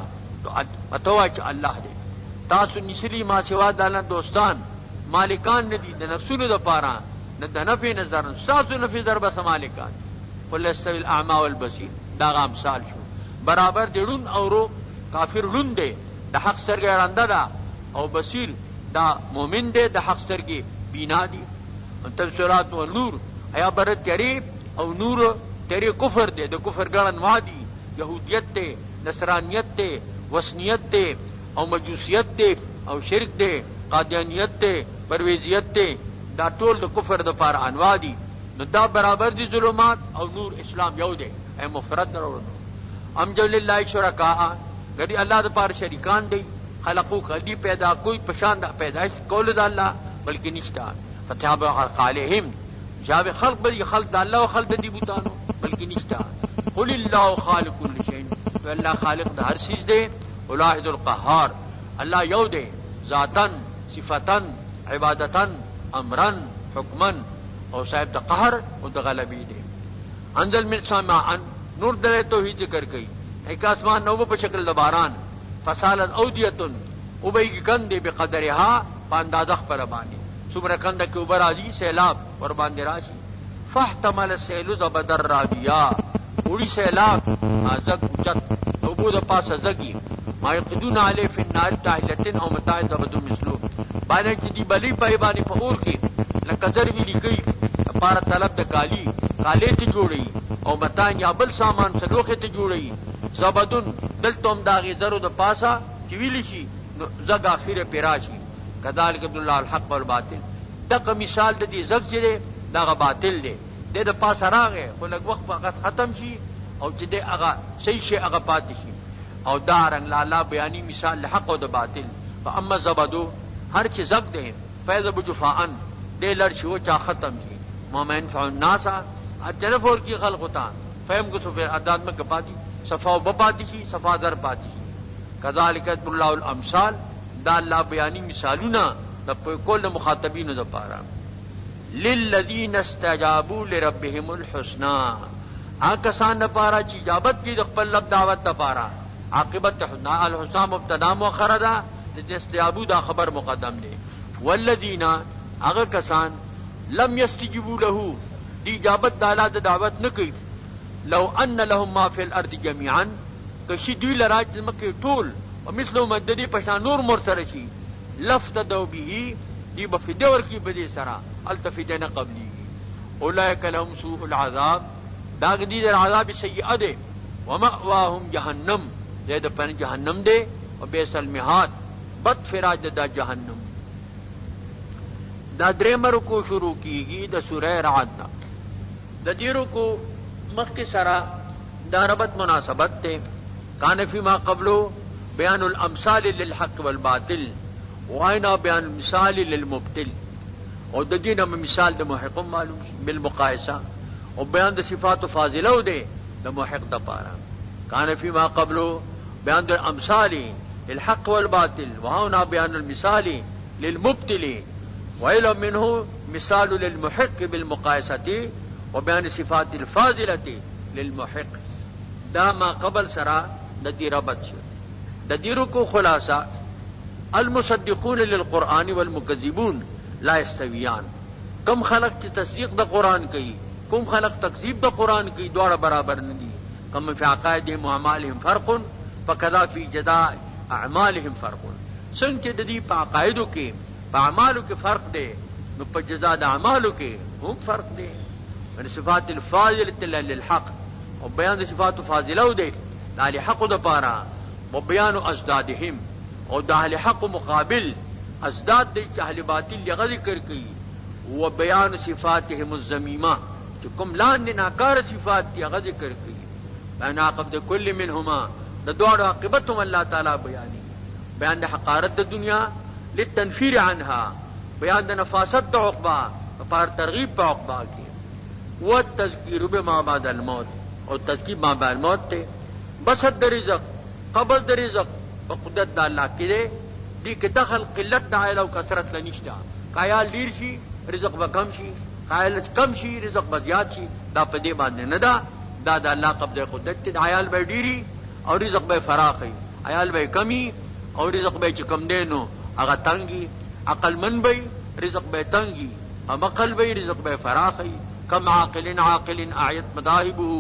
تو اتوا چا اللہ دے. تاسو نسلی ما سوا دانا دوستان مالکان ندی دا نفسونو دا پارا نہ دا نفی نظر ساسو نفی ضربہ سمالکان قل استوی الاعمى والبصیر دا غام سال شو برابر دے رون اورو کافر رون دے دا حق سرگی رندہ دا او بصیر دا مومن دے دا حق سرگی بینا دی. تبصرات و نور ایا برد تیری او نور تیری کفر دے دا کفر گرن وادی یہودیت دے نصرانیت دے وسنیت دے او مجوسیت دے او شرک دے قادیانیت دے پرویزیت دے دا ټول د کفر د پار انواع دي. نو دا برابر دي ظلمات او نور اسلام یو دی اے مفرد درونو. ام جو للہ شرکاء گدی اللہ د پار شریکان دی خلقو کدی پیدا کوئی پشان دا پیدائش کول د الله بلکې نشتا. فتاب علیہم چاہے خلق بدی خلق دا اللہ و خلق دی بوتانو بلکہ نشتا قل اللہ خالق کل شیء تو اللہ خالق دا ہر چیز دے الواحد القہار اللہ یو دے ذاتن صفتن عبادتن امرن حکمن اور صاحب دا قہر اور دا غلبی دے انزل من سماء نور دلے توحید ذکر کئی ایک آسمان نو پہ شکل دا باران فسالت اودیتن ابئی کی کندے بقدرہا پاندازخ پر بانی سمر کند کے اوبر آجی سیلاب اور باندے راشی فاحتمل السیل زبدر رابیا اڑی سیلاب زگ اچت ابو دا پاس زگی ما یقدون علی فی النار تاہلتن او متاع زبد مثلو بانے چی بلی پائی بانی فور کی لکزر بھی لکئی پارا طلب دا کالی کالے تی جوڑی او متاع یا بل سامان سلوخے تی جوڑی زبدن دل توم داغی زرو دا پاسا چویلی شی زگ آخیر پیراشی کذالک عبداللہ الحق والباطل دقا مثال دا دی زگ چی دے دا باطل دے دا پاسا راگے خو لگ وقت وقت ختم شی او چی دے اگا صحیح شی اگا پاتی شی او دارنگ لالا بیانی مثال حق و دا باطل فاما زبدو ہر چی زگ دے فیضب جفاءن دے لڑشی و چا ختم شی مومن فعن ناسا جنف اور کی خلقتا فہم کو سفر اداد میں کپاتی صفا و بپاتی شی صفا در پاتی شی کذالک اللہ الامثال دا اللہ بیانی مثالونا دا کل مخاطبین دا پارا للذین استجابوا لربهم الحسنى آکسان دا پارا چی اجابت کی دخپل لب دعوت دا پارا عاقبت حسنى الحسنى مبتدا مؤخر دا استجابوا دا خبر مقدم دے والذین اگر کسان لم یستجبوا له دی اجابت دا اللہ دا دعوت نکی لو ان لهم ما فی الارض جميعا کشی دوی لراج مکی طول ومثلو مددی پشان نور مرسرشی لفتدو به دی بفدور کی بدی سرا التفدین قبلی اولئک لهم سوء العذاب داغ دی در عذاب سیئہ دے ومأواهم جہنم دے دا پن جہنم دے وبیس المہاد بد فراج دا جہنم دا دریمر کو شروع کی گی دا سورہ رعد دا دیرو کو مخ کی سرا دا ربط مناسبت تے کان فی ما قبلو بیان الامثال للحق والباطل وائنا بیان المثال للمبتل اور دین میں مثال دا محق معلوم بالمقایسہ اور بیان دا صفات فاضلہ دے دا محق دا پارا کان فی ما قبلو بیان دا الامثال للحق والباطل وہاں بیان المثال للمبتل وعلم منہ مثال للمحق بالمقایسة وبیان صفات الفاضلة للمحق دا ما قبل سرا دا دی ربط شو دا دیرو کو خلاصہ المصدقون للقرآن والمکذبون لا استویان کم خلق کی تصدیق دا قرآن کی کم خلق تکذیب دا قرآن کی دوڑا برابر ندی کم فی عقائدهم واعمالهم فرق فکذا فی جزاء اعمالهم فرق سنچ ددی پا عقائدو کے پا اعمالو کے فرق دے نو پا جزاء دا اعمالو کے ہم فرق دے من صفات الفاضلة للحق و بیان دا صفات فاضلو دے دا حق دا پارا و بیان ازدادهم اور دا اہل حق مقابل ازداد دے اہل باطل یغ ذکر کی و بیان صفاتهم الذمیمہ جو کم لان نے ناکار صفات یغ ذکر کی بیان عاقبت کل منہما دا دوار عاقبتهم اللہ تعالی بیانی بیان دا حقارت دا دنیا للتنفیر عنها بیان دا نفاست دا عقبہ پار ترغیب پا عقبہ کی و تذکیر بما بعد الموت اور تذکیر ما بعد الموت تے بسط دا رزق قبض دا رزق و قدرت دا اللہ کی دے دی کہ دخل قلت دا عائلہ و کسرت لنشتا کایال دیر شی رزق با کم شی کایال کم شی رزق با زیاد شی دا پا دے باندے ندا دا دا اللہ قبض قدرت تے عائل بے ڈیری اور رزق بے فراخی عائل بے کمی اور رزق بے چکم دینو اگا تنگی عقل من بے رزق بے تنگی ہم عقل بے رزق بے فراخی کم عاقل عاقل اعیت مذاہبہ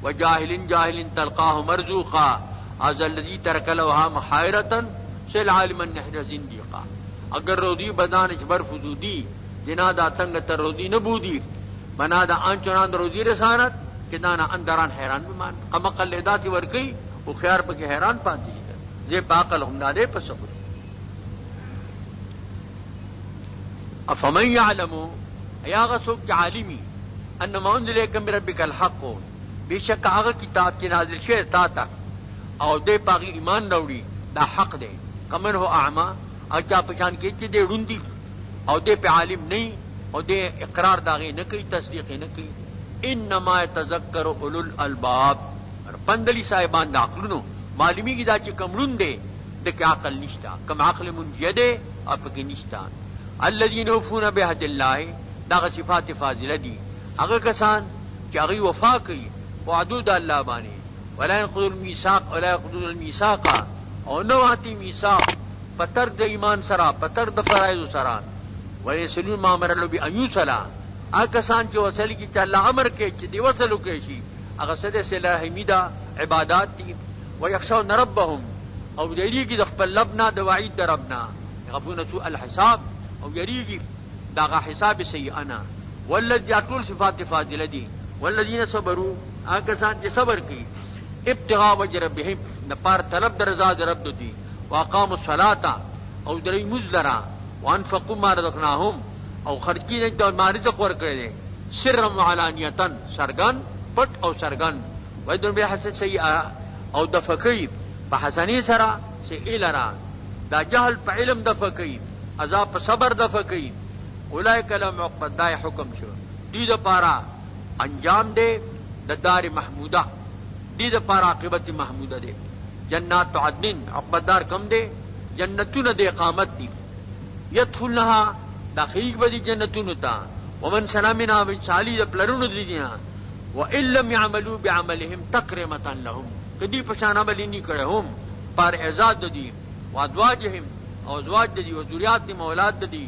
وجاہل جاہل تلقاہ مرزوقا از الذی ترک لوها محائرتا سل عالما نحر زندیقا اگر رودی بدانش برف زودی جنا دا تنگ تر رودی نبودی بنا دا آنچنان روزی رسانت کہ دانا اندران حیران بمان قم اقل لیداتی ورکی و خیار پا کے حیران پانتی زی پاقل ہم دادے پس سکر افمن یعلمو یا غسوک عالمی انما انزل ایکم بربک الحق بے شک آغا کتاب کی نازل شیر تا تک او دے پاگی ایمان روڑی دا حق دے کمن ہو اعما او چا پچان کے چی دے روندی او دے پہ عالم نہیں او دې اقرار داغي نه کوي، تصدیق نه کوي. انما يتذكر اولو الالباب، پندلی صاحبان د عقلونو معلومیږي دا چې کمړون دی د کې عقل نشتا، کم عقل منجده او پکې نشتا. الذين يوفون بعهد الله، دا صفات فاضله دي، هغه کسان چې هغه وفا کوي وعدو د الله باندې، ولا ينقضون الميثاق ولا ينقضون الميثاق، او نو آتی میثاق پتر د ایمان سره، پتر د فرایض سره. ويصلون ما امر الله بان يوصل، هغه کسان چې وصل کی چې الله امر کوي چې دی وصل وکړي شي، هغه سده صله حمیده عبادات دي. ويخشون ربهم، او یریږي د خپل لبنا د وعید د ربنا، يخافون سوء الحساب، او یریږي دغه حساب سیئانا. والذي ټول صفات فاضله دي. والذین صبروا، هغه کسان چې صبر کوي ابتغاء وجه ربهم، د پار طلب د رضا د رب دي. واقاموا الصلاه، او درې مزلرا. وانفقوا ما رزقناهم، او خرجی نه د ما رزق ورکړي دي. سرا وعلانیه، سرګن پټ او سرګن. ويدون بحسن سیئه، او د فقيه په حسنی سره سئلرا، دا جهل په علم د فقيه، عذاب په صبر د فقيه. اولئک لهم عقبى دای حکم شو، دې د پارا انجام دے د دار محموده، دې د پارا عاقبت محموده دے. جنات عدن، عقبدار کم دے جنتون د اقامت دی. يدخلنها، داخل بدی جنتون تا. ومن سلامنا من صالح پلرون دینا. وان لم يعملوا بعملهم تكرمه لهم، کدی پشان عمل نہیں کرے هم پر اعزاز دی. وازواجهم، او ازواج دی، و ذریاتهم اولاد دی.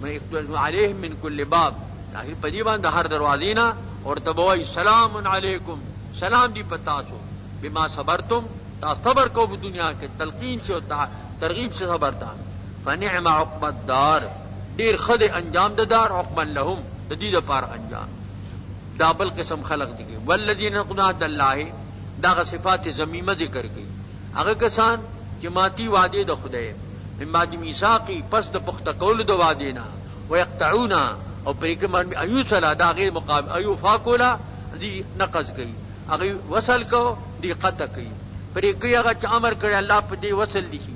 من يقتل عليهم من كل باب، داخل پدی باندې هر دروازینا. اور تبوی سلام علیکم، سلام دی پتاسو. بما صبرتم، تا صبر کو دنیا کے تلقین سے ترغیب سے صبر تا. فنعم عقبى الدار، دیر خد انجام د دار. عقبا لهم، دید پار انجام. دابل قسم خلق دی. والذین ينقضون عهد الله، دا صفات ذمیمه ذکر کی. هغه کسان چې ماتی وعده د خدای، من بعد میثاقی، پس د پخته کول د وعده نه. ويقطعون، او پرې کې باندې ایو صلا، دا غیر مقابل ایو فاکولا دی نقض کوي، هغه وصل کو دی قطع کوي. پرې کې هغه چې امر کړی الله په دې وصل دي شي.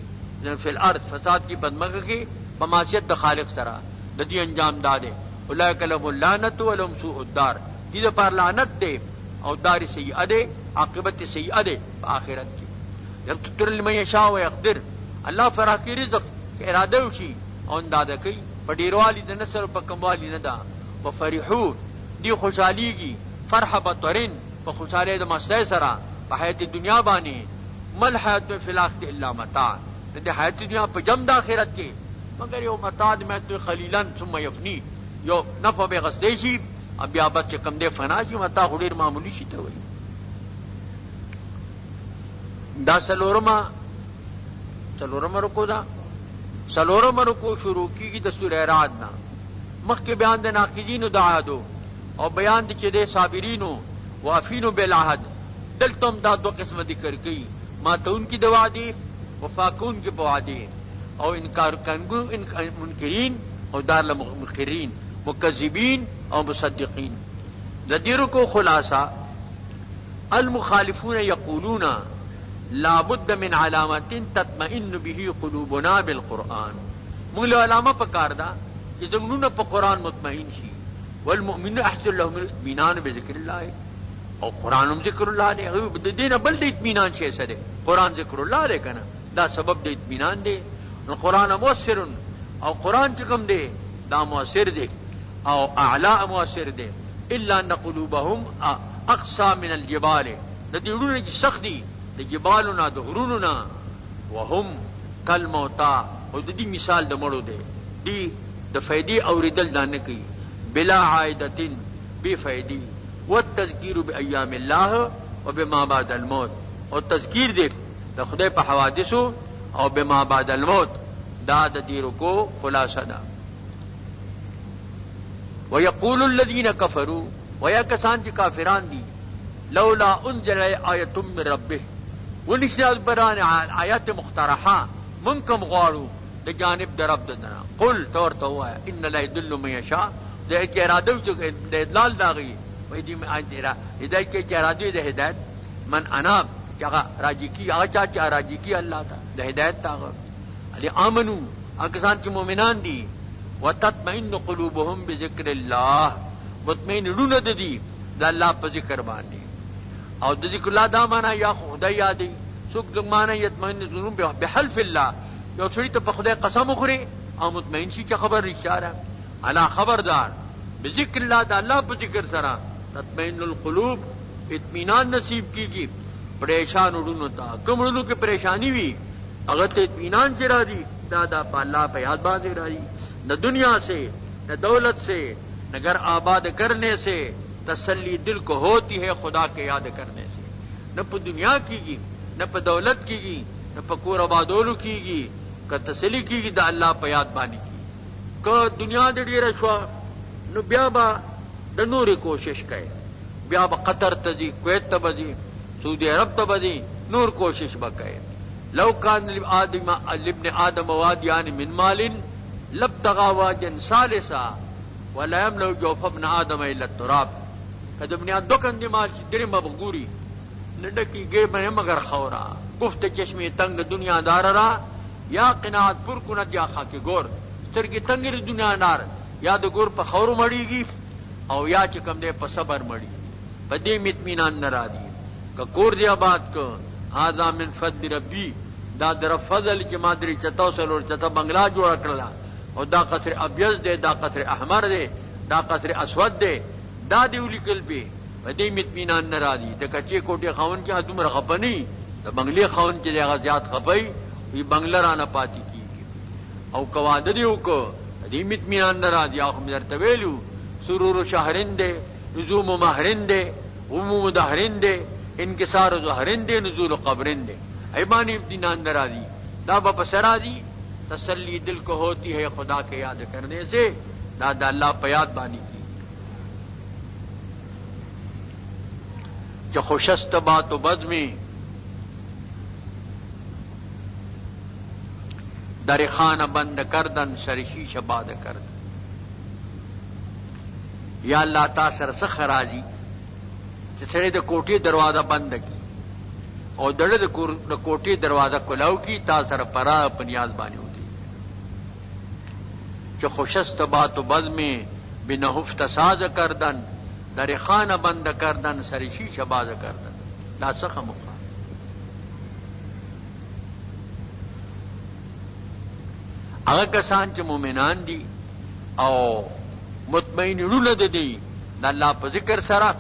فی الارض، فساد کی بدمغه کې په معصیت د خالق سره، د دې انجام داده. اولئک لهم اللعنت ولهم سوء الدار، دې پر لعنت دی او دار سیئه دی، عاقبت سیئه دی په آخرت کې. یقتر لمن یشاء ويقدر، الله فراخي رزق کې اراده وشي او اندازه کوي. په ډیروالی د نصر په کموالی نه ده. وفرحو، دی خوشحالیږي فرح بطرین، په خوشاله د مستی سره په حیات دنیا باندې. مل حیات فی الاخره الا متاع، د حیات دنیا په جم د آخرت کې مگر یو متاع د مت خلیلن ثم یفنی، یو نفع به غسدې شي بیا بس چې کم دې فنا شي. متاع ډیر معمولی شي ته وایي. دا سلورما رکو دا، سلورم رکو شروع کیږي د سورہ رعد نه. مخکې بیان د ناقضینو د عهدو او بیان د چې د صابرینو وافینو بالعهد. دلته هم دا دو قسم ذکر کړي، ماتون کی د وعدې، وفاکون کی په وعدې، او انکار کنگو منکرین او دار المنکرین، مکذبین او مصدقین. د دې رکو خلاصہ، المخالفون یقولون لا بد من علامات تطمئن به قلوبنا بالقرآن. موږ له علامه پکار ده چې زمونږ په قرآن مطمئن شي. والمؤمن احسن لهم الاطمئنان بذکر الله، او قرآن هم ذکر الله دی. د دې نه بل د اطمینان شی څه دی؟ قرآن ذکر الله دی کنه، دا سبب د اطمینان دی. نو قرآن مؤثر، او قرآن چې کوم دی دا مؤثر دی او اعلی مؤثر دی. الا ان قلوبهم اقسى من الجبال، د دې ورونه چې سخت دي د جبالنا د غروننا. وهم کالموتا، او د دې مثال د مړو دی، دی د فائدې اوریدل دا نه کوي. بلا عائدتن، بے فائدی. والتذکیر بایام الله وبما بعد الموت، او تذکیر دی د خدای په حوادثو او بما بعد الموت. دا د دې رکو خلاصه ده. ويقول الذين كفروا، ويا کسان چې کافران دي، لولا انزل آیه من ربه، ونشنا بران آیات مقترحه منکم غواړو د جانب د رب دنا. قل تورته وایا ان لا يدل من يشاء، د اراده د ادلال داغي وې دې اجرا هدایت کې اراده د هدایت. من انا هغه راضی کی، هغه چې راضی کی الله ته د هدایت تاغه. علی امنو، هغه کسان چې مؤمنان دي. وتطمئن قلوبهم بذکر الله، مطمئن رونه د دي د الله په ذکر باندې. او د ذکر الله دا معنا یا خدای یادې، څوک د معنا یطمئن قلوبهم بحلف الله، یو سړي ته په خدای قسم وخوري او مطمئن شي چې خبر رښتیا ده. الا خبردار بذکر الله، د الله په ذکر سره تطمئن القلوب، اطمینان نصیب کیږي پریشان وډونو ته. کوم وډونو کې پریشانی وي هغه ته اطمینان چې راځي دا د الله په یاد باندې راځي. نہ دنیا سے نہ دولت سے نہ گھر آباد کرنے سے تسلی دل کو ہوتی ہے خدا کے یاد کرنے سے. نہ پہ دنیا کی گی، نہ پہ دولت کی گی، نہ پہ کور آبادولو کی گی، کہ تسلی کی گی دا اللہ پہ یاد بانی کی. کہ دنیا دے ډیره شوا نو بیا با د نورې کوشش کوي، بیا با قطر ته ځي، کویت ته به ځي، سعودي عرب ته به ځي، نور کوشش به کوي. لو کان لابن آدم وادیان من مال لابتغى واديا ثالثا ولا يملأ جوف ابن آدم الا التراب. که د بنیاد دو کندې مال چې درې مبغوري نډکی گئے میں مگر خورا گفت چشمی تنگ دنیا دار را یا قناعت پر کند یا خاک گور. سترګې تنگې دنیا دار یا د ګور په خورو مړیږي او یا چې کم دی په صبر مړي. په دې اطمینان نه راځي. که کور دی آباد که هذا من فضل ربی، دا در فضل چې ما درې چتا سلور چتا بنگلا جوړ کړلا، او دا قصر ابیض دے، دا قصر احمر دے، دا قصر اسود دے، دا دی ولیکل پی. په دې اطمینان نه راځي. د کچې کوټې خاون کې دومره خفه نه، د بنگلې خاون چې هغه زیات خفه وي بنگله رانه پاتې کېږي. او که واده دی وکړه د دې اطمینان نه راځي. او هم درته ویلو سرور شهرین دی، لزوم مهرین دی، عموم دهرین دی، انکسار ظهرین دی، نزول قبرین دی. ایمانی اطمینان نه راځي. دا به پس راځي. تسلی دل کو ہوتی ہے خدا کے یاد کرنے سے، دادا اللہ پہ یاد بانی کی. جو خوشست بات و بد میں در خانہ بند کردن سرشیش باد کردن. یا اللہ تا سر سخ راضی چې سره د کوټې دروازه بند کی او دړه د کوټې دروازه کلاو کی، تا سر پرا پنیاز بانی ہوتی. جو خوشست بات و بد میں بنہفت ساز کردن در خانہ بند کردن سرشی شباز کردن. دا سخ مخا هغه کسان چې مومنان دي او مطمئن رونه د دي د الله په ذکر سره.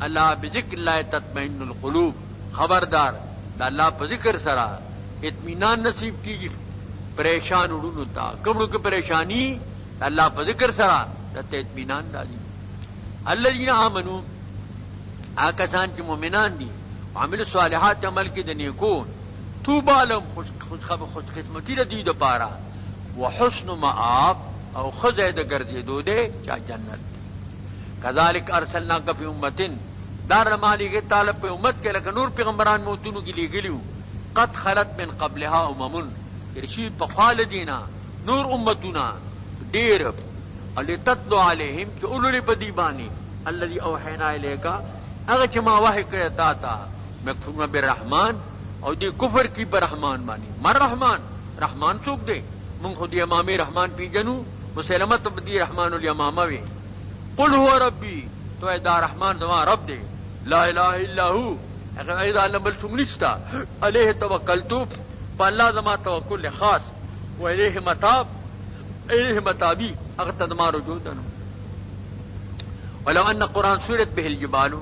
الله بذکر الله تطمئن القلوب. خبردار د الله په ذکر سره اطمینان نصیب کیږي پریشان وډونو ته. کومو کې پریشانی الله په ذکر سره د اطمینان راځي. الذين آمنوا، آکسان چې مؤمنان دي، عمل صالحات عمل کې د نیکو، طوبى لهم خوش قسمتی د دې لپاره، وحسن مآب او خزه د ګرځېدو ده چا جنت. کذالک ارسلناک فی امه، دار مالی تعالی په امت کې لکه نور پیغمبران موتونو کې لېږلیو، قد خلت من قبلها امم، رشید په خال دینا نور امتنا ډیر، لتتلو علیہم چې اولو په دی باندې الذي اوحینا الیکا، هغه چې ما وحی کړی تا ته، مکفورون بالرحمن، او دی کفر کی برحمان باندې. مر رحمان، رحمان څوک دی؟ مونږ خو دی امام رحمان پیژنو، مسلمه ته دی رحمان الیمامه وی. قل هو ربی، تو دا رحمان زما رب دی، لا اله الا هو، هغه ایدا بل څوک نشته. علیه توکلتو، په الله زما توکل خاص، و الیه متاب، الیه متابی، هغه ته زما رجوع ده. ولو ان قرآن سورت به الجبال،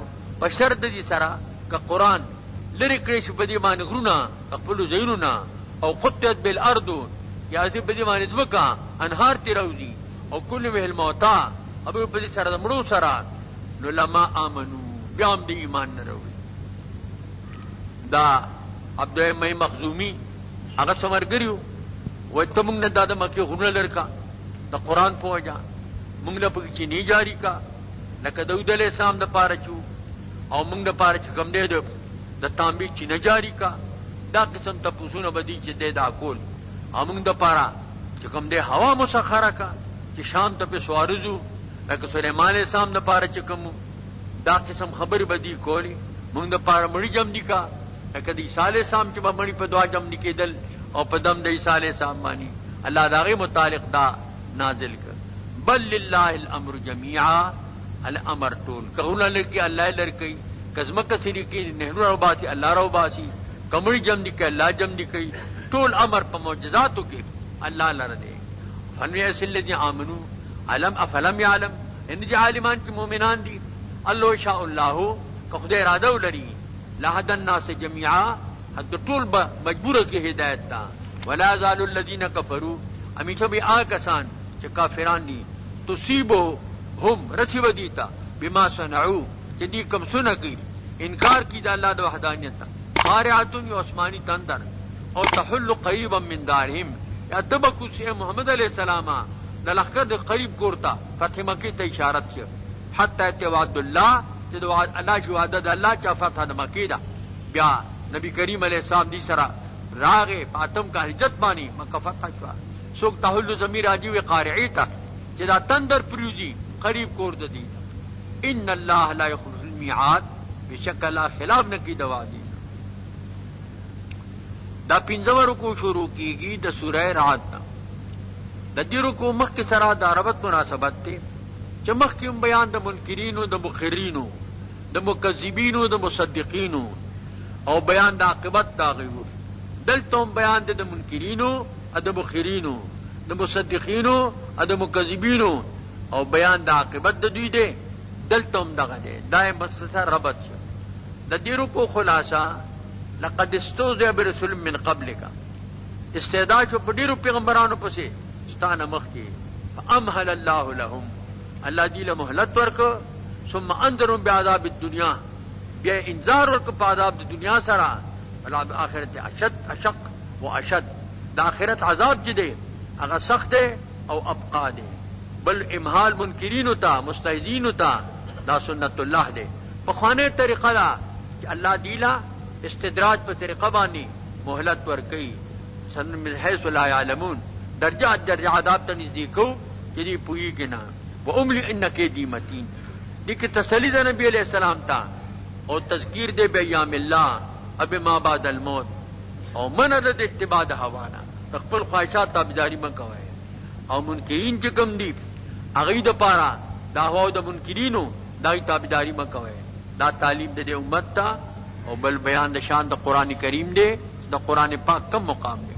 په شرط دي سره که قرآن لري کړی شي په دې باندې غرونه خپلو ځایونو، او قطعت بالارض، یا چې په دې باندې ځمکه انهار تیروځي، او کل به الموتا، او په دې سره د مړو سره، نو لما آمنو، بیا هم د ایمان نه راوړي. دا عبدالله مخزومی هغه څمرګریو، وایي ته موږ نه دا د مکې غرونه لر کا، د قرآن پوهه موږ له پکې چینی جاری کا، لکه داود علیه السلام د پاره چو، او موږ د پاره چې کوم دی د تانبې چینه جاری کا. دا قسم تپوسونه به دي چې دی دا کول. او موږ د پاره چې کوم دی هوا مسخره کا چې شام ته پې سوارځو، لکه سلیمان علیه السلام د پاره چې کوم دا قسم خبرې به دي کولی. موږ د پاره مړي جمع دي کا، لکه د عیسی علیه السلام چې به مړي په دعا جمع دي کېدل، او په دم د عیسی علیه السلام باندې الله د هغې متعلق دا نازل کر. بل للہ الامر جميعا الامر ټول کغونه لري الله لري کزمک سری کې نهرو راو باسي الله راو باسي کمړي جم دي کې الله جم دي کوي ټول امر په معجزاتو کې الله لره دي. فنيس الذين امنوا علم افلم يعلم ان دي عالمان چې مؤمنان دي الله شاء الله که خدای اراده ولري لهدى الناس جميعا حد ټول مجبور کې هدایت تا. ولا زال الذين كفروا امیشه به آکسان چې کافران دي تصيبهم رسي وديتا بما صنعوا چې دي کوم سونه کوي انکار کی دا الله د وحدانیت قارعتن عثماني تندر او تحل قريبا من دارهم یا تبکو سی محمد علیہ السلام د لخر د قریب کورتا فتح مکی ته اشارت شو حتی توعد الله چې د الله شو عدد الله چا فتح د مکی دا بیا نبی کریم علیہ السلام دی سره راغه فاطم کا حجت بانی مکه فتح شو سوک تحل ضمیر راجی و قارعی تا چې دا تندر پریوزی قریب کور د دی. ان الله لا يخلف الميعاد بشک الله خلاف نه کی دوا دی. دا پنځم رکوع شروع کیږي د سوره رعد ته. د دې رکوع مخکې سره د ربط مناسبت ته چې مخکې بیان د منکرینو د مخرینو د مکذبینو د مصدقینو او بیان د عاقبت دا غیور دلته بیان د منکرینو د مخرینو د مصدقینو د مکذبینو او بیان د عاقبت د دوی دی دلته هم دغه دی دا مختصر ربط شو. د دې رکوع خلاصہ لقد استهزئ برسول من قبلک استعداد شو په ډیرو پیغمبرانو پسې ستانه مخکې فامهل الله لهم الله دې له مهلت ورکو ثم انذرهم بعذاب الدنيا بیا انذار ورکو په عذاب د دنیا سره عذاب آخرت اشد واشد د آخرت عذاب چې دی هغه سخت دی او ابقا دی. بل امهال منکرین ته مستهزئین ته دا سنت الله دی په خوانه طریقه دا چې الله دیلا استدراج په طریقه باندې مهلت ورکي سن من حيث لا يعلمون درجه عذاب ته نږدې کو چې دی پوي کنا و املی انک دی متین دې کې تسلی ده نبی علیہ السلام ته او تذکیر دے بیام الله اب ما بعد الموت او منع د اتباع د حوانا خپل خواهشات تابعداري مکوئ او منکرین چې کوم دي هغه د پاره دا هو د منکرینو دای تابعداري مکوئ. دا تعلیم د امت ته او بل بیان د شان د قران کریم دی د قران پاک کم مقام دی.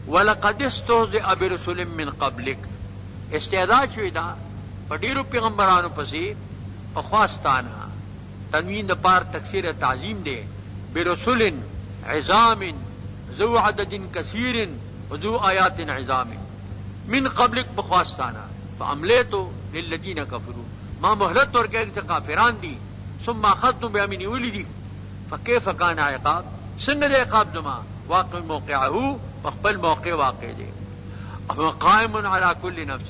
ولقد استهزئ برسول من قبلک استعداد شوی دا په ډیرو پیغمبرانو پسې په خواستانه تنوین د پار تکثیر تعظیم دی برسول عظام ذو عدد کثیر وذو آیات عظام من قبلک بخواستانه فعملیتو للذین کفروا ما مهلت ورکړي چې کافران دي ثم اخذتم بامن ولدي فكيف كان عقاب څنګه د عقاب زما واقع موقعه خپل موقع واقع دی او قائم على كل نفس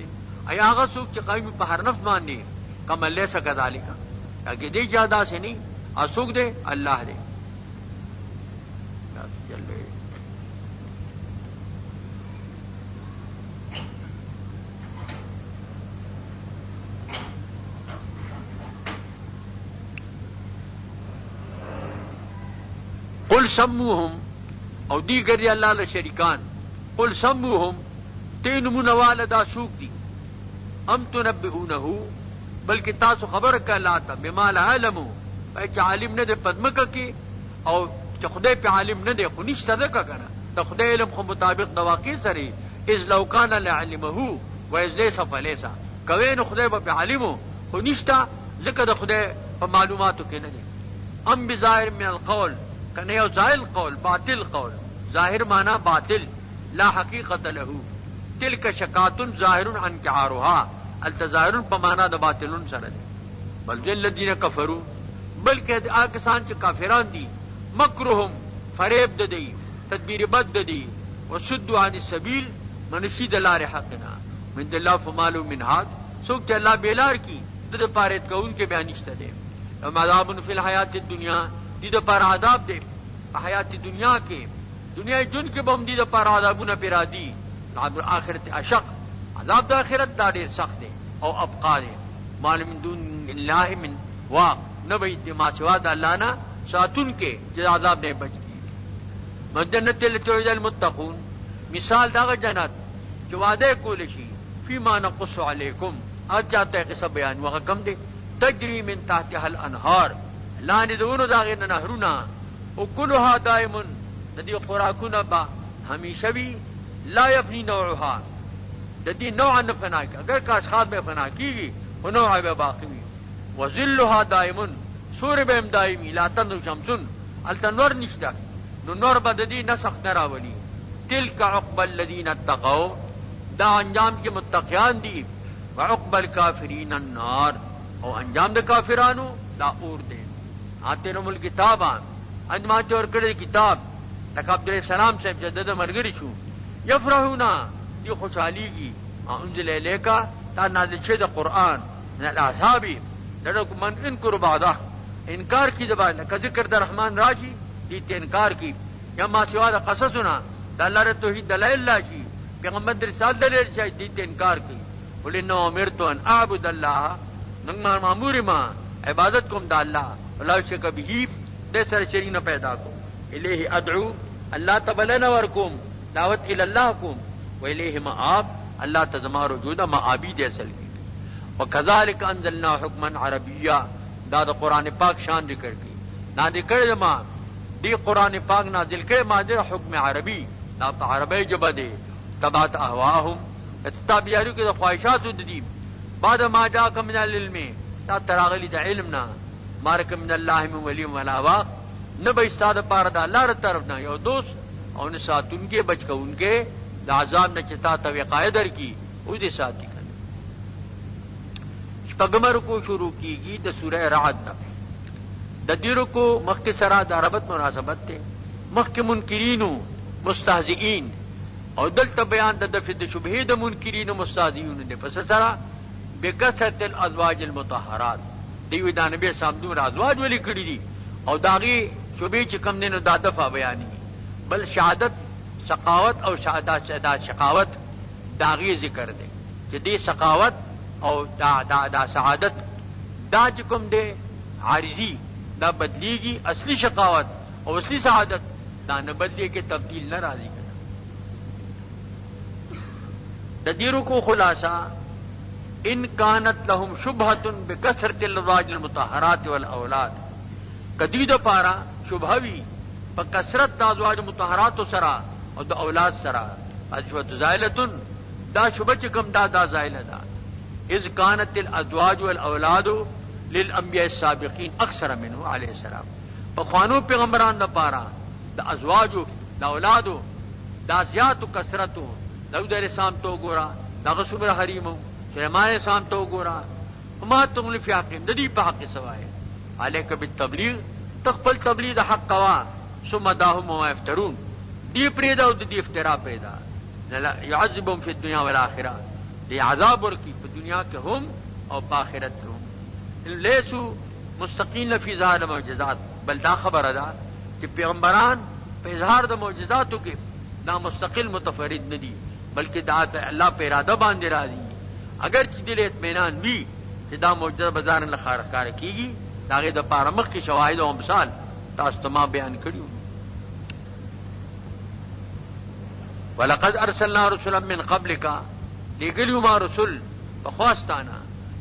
ایا هغه څوک چې قائم په هر نفس باندې کما لیسا کذالک هغه دې جادا سي نه اسوک دے اللہ دے. قل سموهم او دیگر دی اللہ لشریکان قل سموهم تین منوال دا سوک دی ام تنبئونہو بلکہ تاسو خبر کا لاتا بما لا علمو چ عالم نه د پدمکه کې او چې خدای په عالم نه دی خو نشته ده کنه د خدای علم خو مطابق د واقع سره اذ لو کان لعلمه و اذ ليس فليس کوي نو خدای په عالمو خو نشته ځکه د خدای په معلوماتو کې نه دی. ام بظاهر من القول کنه یو ظاهر قول باطل قول ظاهر معنی باطل لا حقیقت له تلک شکات ظاهر عن كعارها التظاهر په معنی د باطلون سره دی. بل الذين كفروا بلکہ آکسان چې کافران دي مکرهم فریب د دی تدبیر بد د دی وسد عن السبیل منشی د لار حقنا من الله فمالو من هاد سوک چې الله بیلار کی د پاره کون کې بیان نشته دی. عذاب فی الحیات الدنیا دې د پر عذاب دی په حیات دنیا کې دنیا جن کې بم دي د پر عذابونه پیرا دي عذاب اخرت اشق عذاب د اخرت دا ډیر سخت دی او ابقا دی مال من دون الله من واق نبی ما سوا د الله نه ساتون کې چې عذاب نه بچ کی. جنت للمتقون مثال دا جنت چې وعده کول شي فيما نقص علیکم آج جاتا ہے قصہ بیان وغا کم دے تجری من تحتها الانہار لانی دونو داغین نہرونا اکلها دائمن ددی خوراکونا با ہمیشوی لا یفنی نوعها ددی نوعا نفنا کی اگر کاشخاد میں فنا کی گی وہ نوعا بے باقی وظلها دائمن سور بهم دائمی لا تنو شمسن التنور نشتا نو نور بددی نسخ نراولی تلک عقب الذین اتقوا دا انجام کے متقیان دی وعقب الکافرین النار او انجام دا کافرانو دا اور دے آتے نمول کتابان انجماتے اور کڑے کتاب تک عبدالسلام صاحب جدد مرگری شو یفرحونا دی خوشحالی کی انزل الیکا تا نازل شد قرآن من الاصحابی لڑک من انکر بعدہ انکار کی زبان کا ذکر دا رحمان راشی دیتے انکار کی یا ما سوا دا قصصنا دا اللہ را توحید دلائل لاشی پیغمبر رسال دلائل شاہی دیتے انکار کی قُلِنَّا أُمِرْتُ أَنْ أَعْبُدَ اللَّهَ ننگمان معمور ما عبادت کم دا اللہ ولا شک به دے سر شریک نہ پیدا کو الیہ ادعو اللہ تبلنا ورکم دعوت الی اللہ کم و الیہ مآب اللہ تزما رجوع مآبی دے اصل کی وکذالک انزلنا حکما عربیا دا قرآن پاک شان ذکر کی نا ذکر ما دی قرآن پاک نازل کرے ما دے حکم عربی دا عربی جبہ دے تبات احواہم اتتابیارو کی دا خواہشات دی بعد ما جاک من العلم تا تراغلی دا علمنا مارک من اللہ من ولی ولا واق نبا استاد پار دا اللہ را طرفنا یو دوست اور نسات ان کے بچ کا ان کے دا عذاب نچتا تا وقائدر کی او دے ساتھی کرنے شپگمر کو شروع کی گی دا سورہ رعد نا دا دیرو کو مختصرہ دا ربط مناسبت تے مخ کے منکرینو مستہزئین اور دلتا بیان دا دفت شبہ دا منکرین و مستہزئین نے پس سرا بکثرت الازواج المطہرات دیوی دا نبی سامدون ازواج ولی کری دی اور داغی شبہ چکم نے دا دفع بیانی بل شہادت سقاوت اور شہادت شقاوت داغی ذکر دے کہ دی سقاوت اور دا سعادت دا چکم دے عارضی دا بدلی گی اصلی شقاوت اور اصلی سعادت دا نہ بدلی کے تبدیل نہ راضی کرنا تدیروں کو خلاصہ ان کانت لہم شبہۃ بکثرت الازواج المطہرات والاولاد کدید پارا شبہوی بکثرت دا ازواج مطہرات سرا اور دا اولاد سرا اشبت زائلتن دا شبہ چکم دا زائلہ دا اذ کانت الازواج والاولاد للانبیاء السابقین اکثر منہ علیہ السلام فخوانو پیغمبران دا پارا دا ازواجو دا اولادو دا زیادو کثرتو داود علیہ السلام تو گورا دا غصب الحریمو سلیمان علیہ السلام تو گورا وما تغنی فی حقیم ددی پا حق سوائے علیک بالتبلیغ تقبل تبلیغ دا حق قوا ثم داہم وما افترون دی پریدا و دی افترا پیدا یعذبهم فی الدنیا والآخرہ دی عذاب ورکی پا دنیا کے ہم اور پا آخرت کے ہم لیسو مستقین فی ظاہر معجزات بل دا خبر ادا کہ پیغمبران پہ اظہار دا معجزاتو کے دا مستقل متفرد ندی بلکہ دا اللہ پہ ارادہ باندے را دی اگر چی دل اطمینان بھی کہ دا معجزہ بازار لخارکار کی گی داغے دا پارمخ کی شواہد و امثال تاستما بیان کریو وَلَقَدْ أَرْسَلْنَا رُسُلًا مِّن قَبْلِكَ لِگلیو ما رسول بخواستانا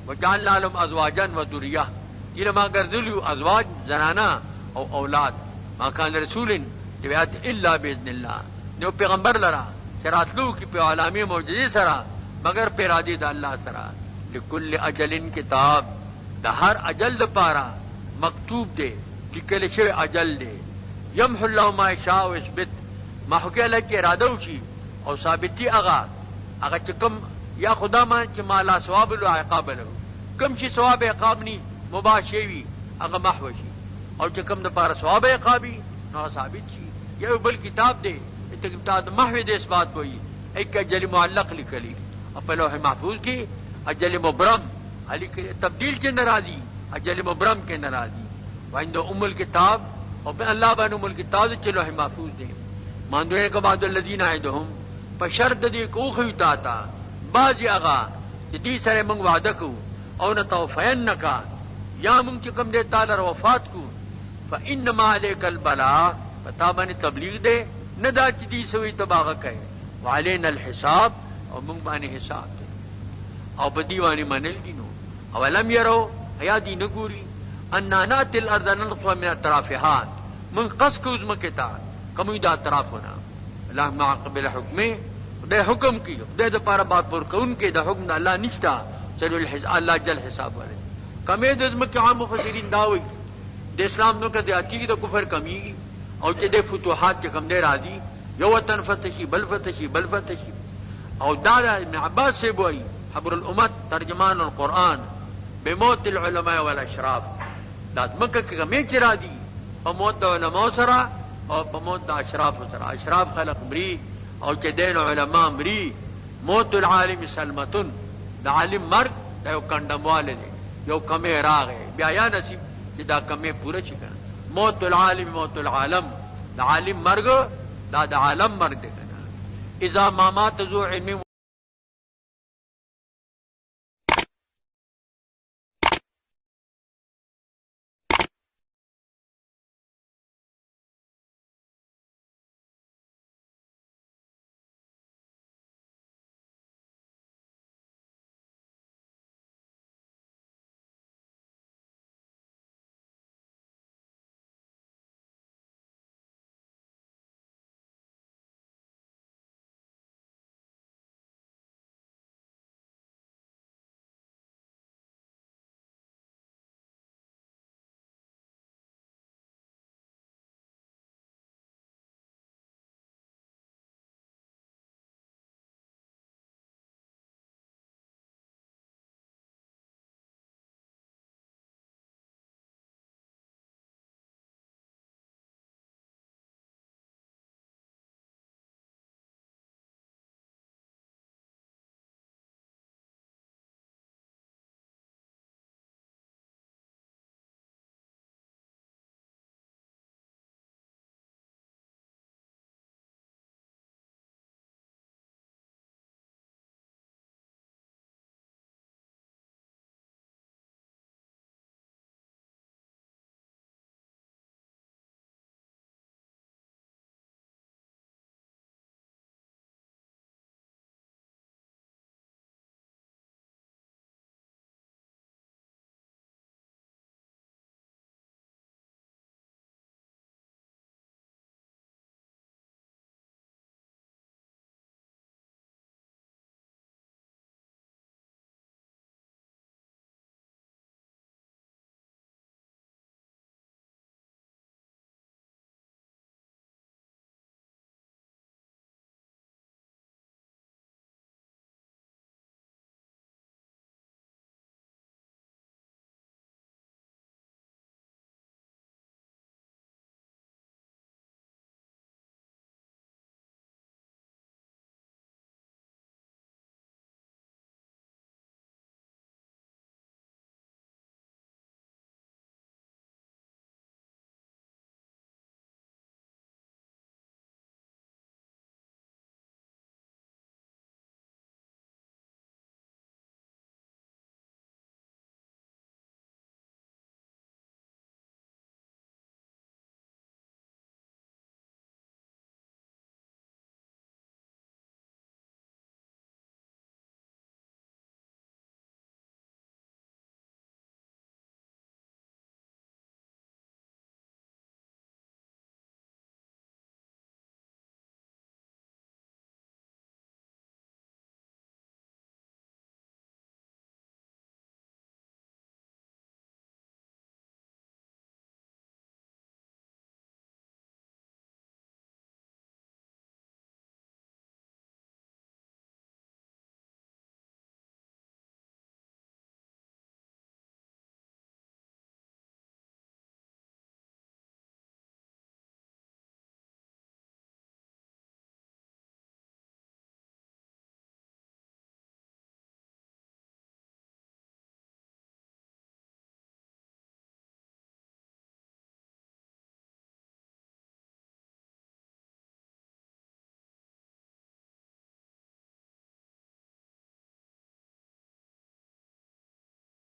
وَجَعَلْنَا لَهُمْ أَزْوَاجًا وَذُرِّيَّةً یہ ما گردلیو ازواج زنانا او اولاد ما کان رسول جویات الا باذن اللہ جو پیغمبر لرا شراتلو کی پہ علامی معجزے سرا مگر پیرادی دا اللہ سرا لکل اجل کتاب دا ہر اجل دا پارا مکتوب دے لکل شو اجل دے یمحو اللہ ما یشاء و یثبت ما حکی اللہ کی ارادہ ہوشی اور ثابتی اغا چکم یا خدا مان چی ما لا ثواب لو عقاب لو کم چی ثواب عقاب نی مباح شیوی اغا محوشی اور چکم دا پارا ثواب عقابی نو ثابت شی یہ بل کتاب دے کتاب محو دے اس بات کوئی ایک اجل معلق لکلی اور لوح محفوظ کی اجل مبرم علی کے تبدیل کے ناراضی اجل مبرم کے ناراضی وعند ام الکتاب اور پھر اللہ بن ام الکتاب چ لوح محفوظ دے ماندوے کا بعد الذین عندهم بشرط دی کو خیتا تا باز اغا دی سره من وعده کو او نتوفینک یا من چکم دے تعالی وفات کو فانما علیک البلاغ پتا بن تبلیغ دے ندا چ دی سوی تباغ کہے وعلینا الحساب اور من بانی حساب دے او په دیوانی منل دي نو اولم يروا حیا دي نګوري ان نات الارض ننقص من اطرافها من قص کوز مکتا کومي دا اطرافونه الله ما قبل حکمه د حکم کی د لپاره بات پر کون کې د حکم الله نشتا چلو الله جل حساب والے کمې د مکه عام مفسرین داوي د اسلام نو کې ذاتی د کفر کمی او چې د فتوحات کې کم دی راځي یو وطن فتشي بل فتشي بل فتشي او دا ابن عباس سے بوئی حبر الامت ترجمان القرآن بموت العلماء والاشراف دا مکه کې کمې چې راځي په موت د علماء سره او په موت د اشراف سره اشراف خلق مري او چې دین علماء مري موت العالم سلمتن د عالم مرګ د یو کندمواله دی یو کمې راغې بیا یا نصیب چې دا کمې پوره شي کنه موت العالم موت العالم د عالم مرګ دا د عالم مرګ دی کنه اذا ما مات ذو علم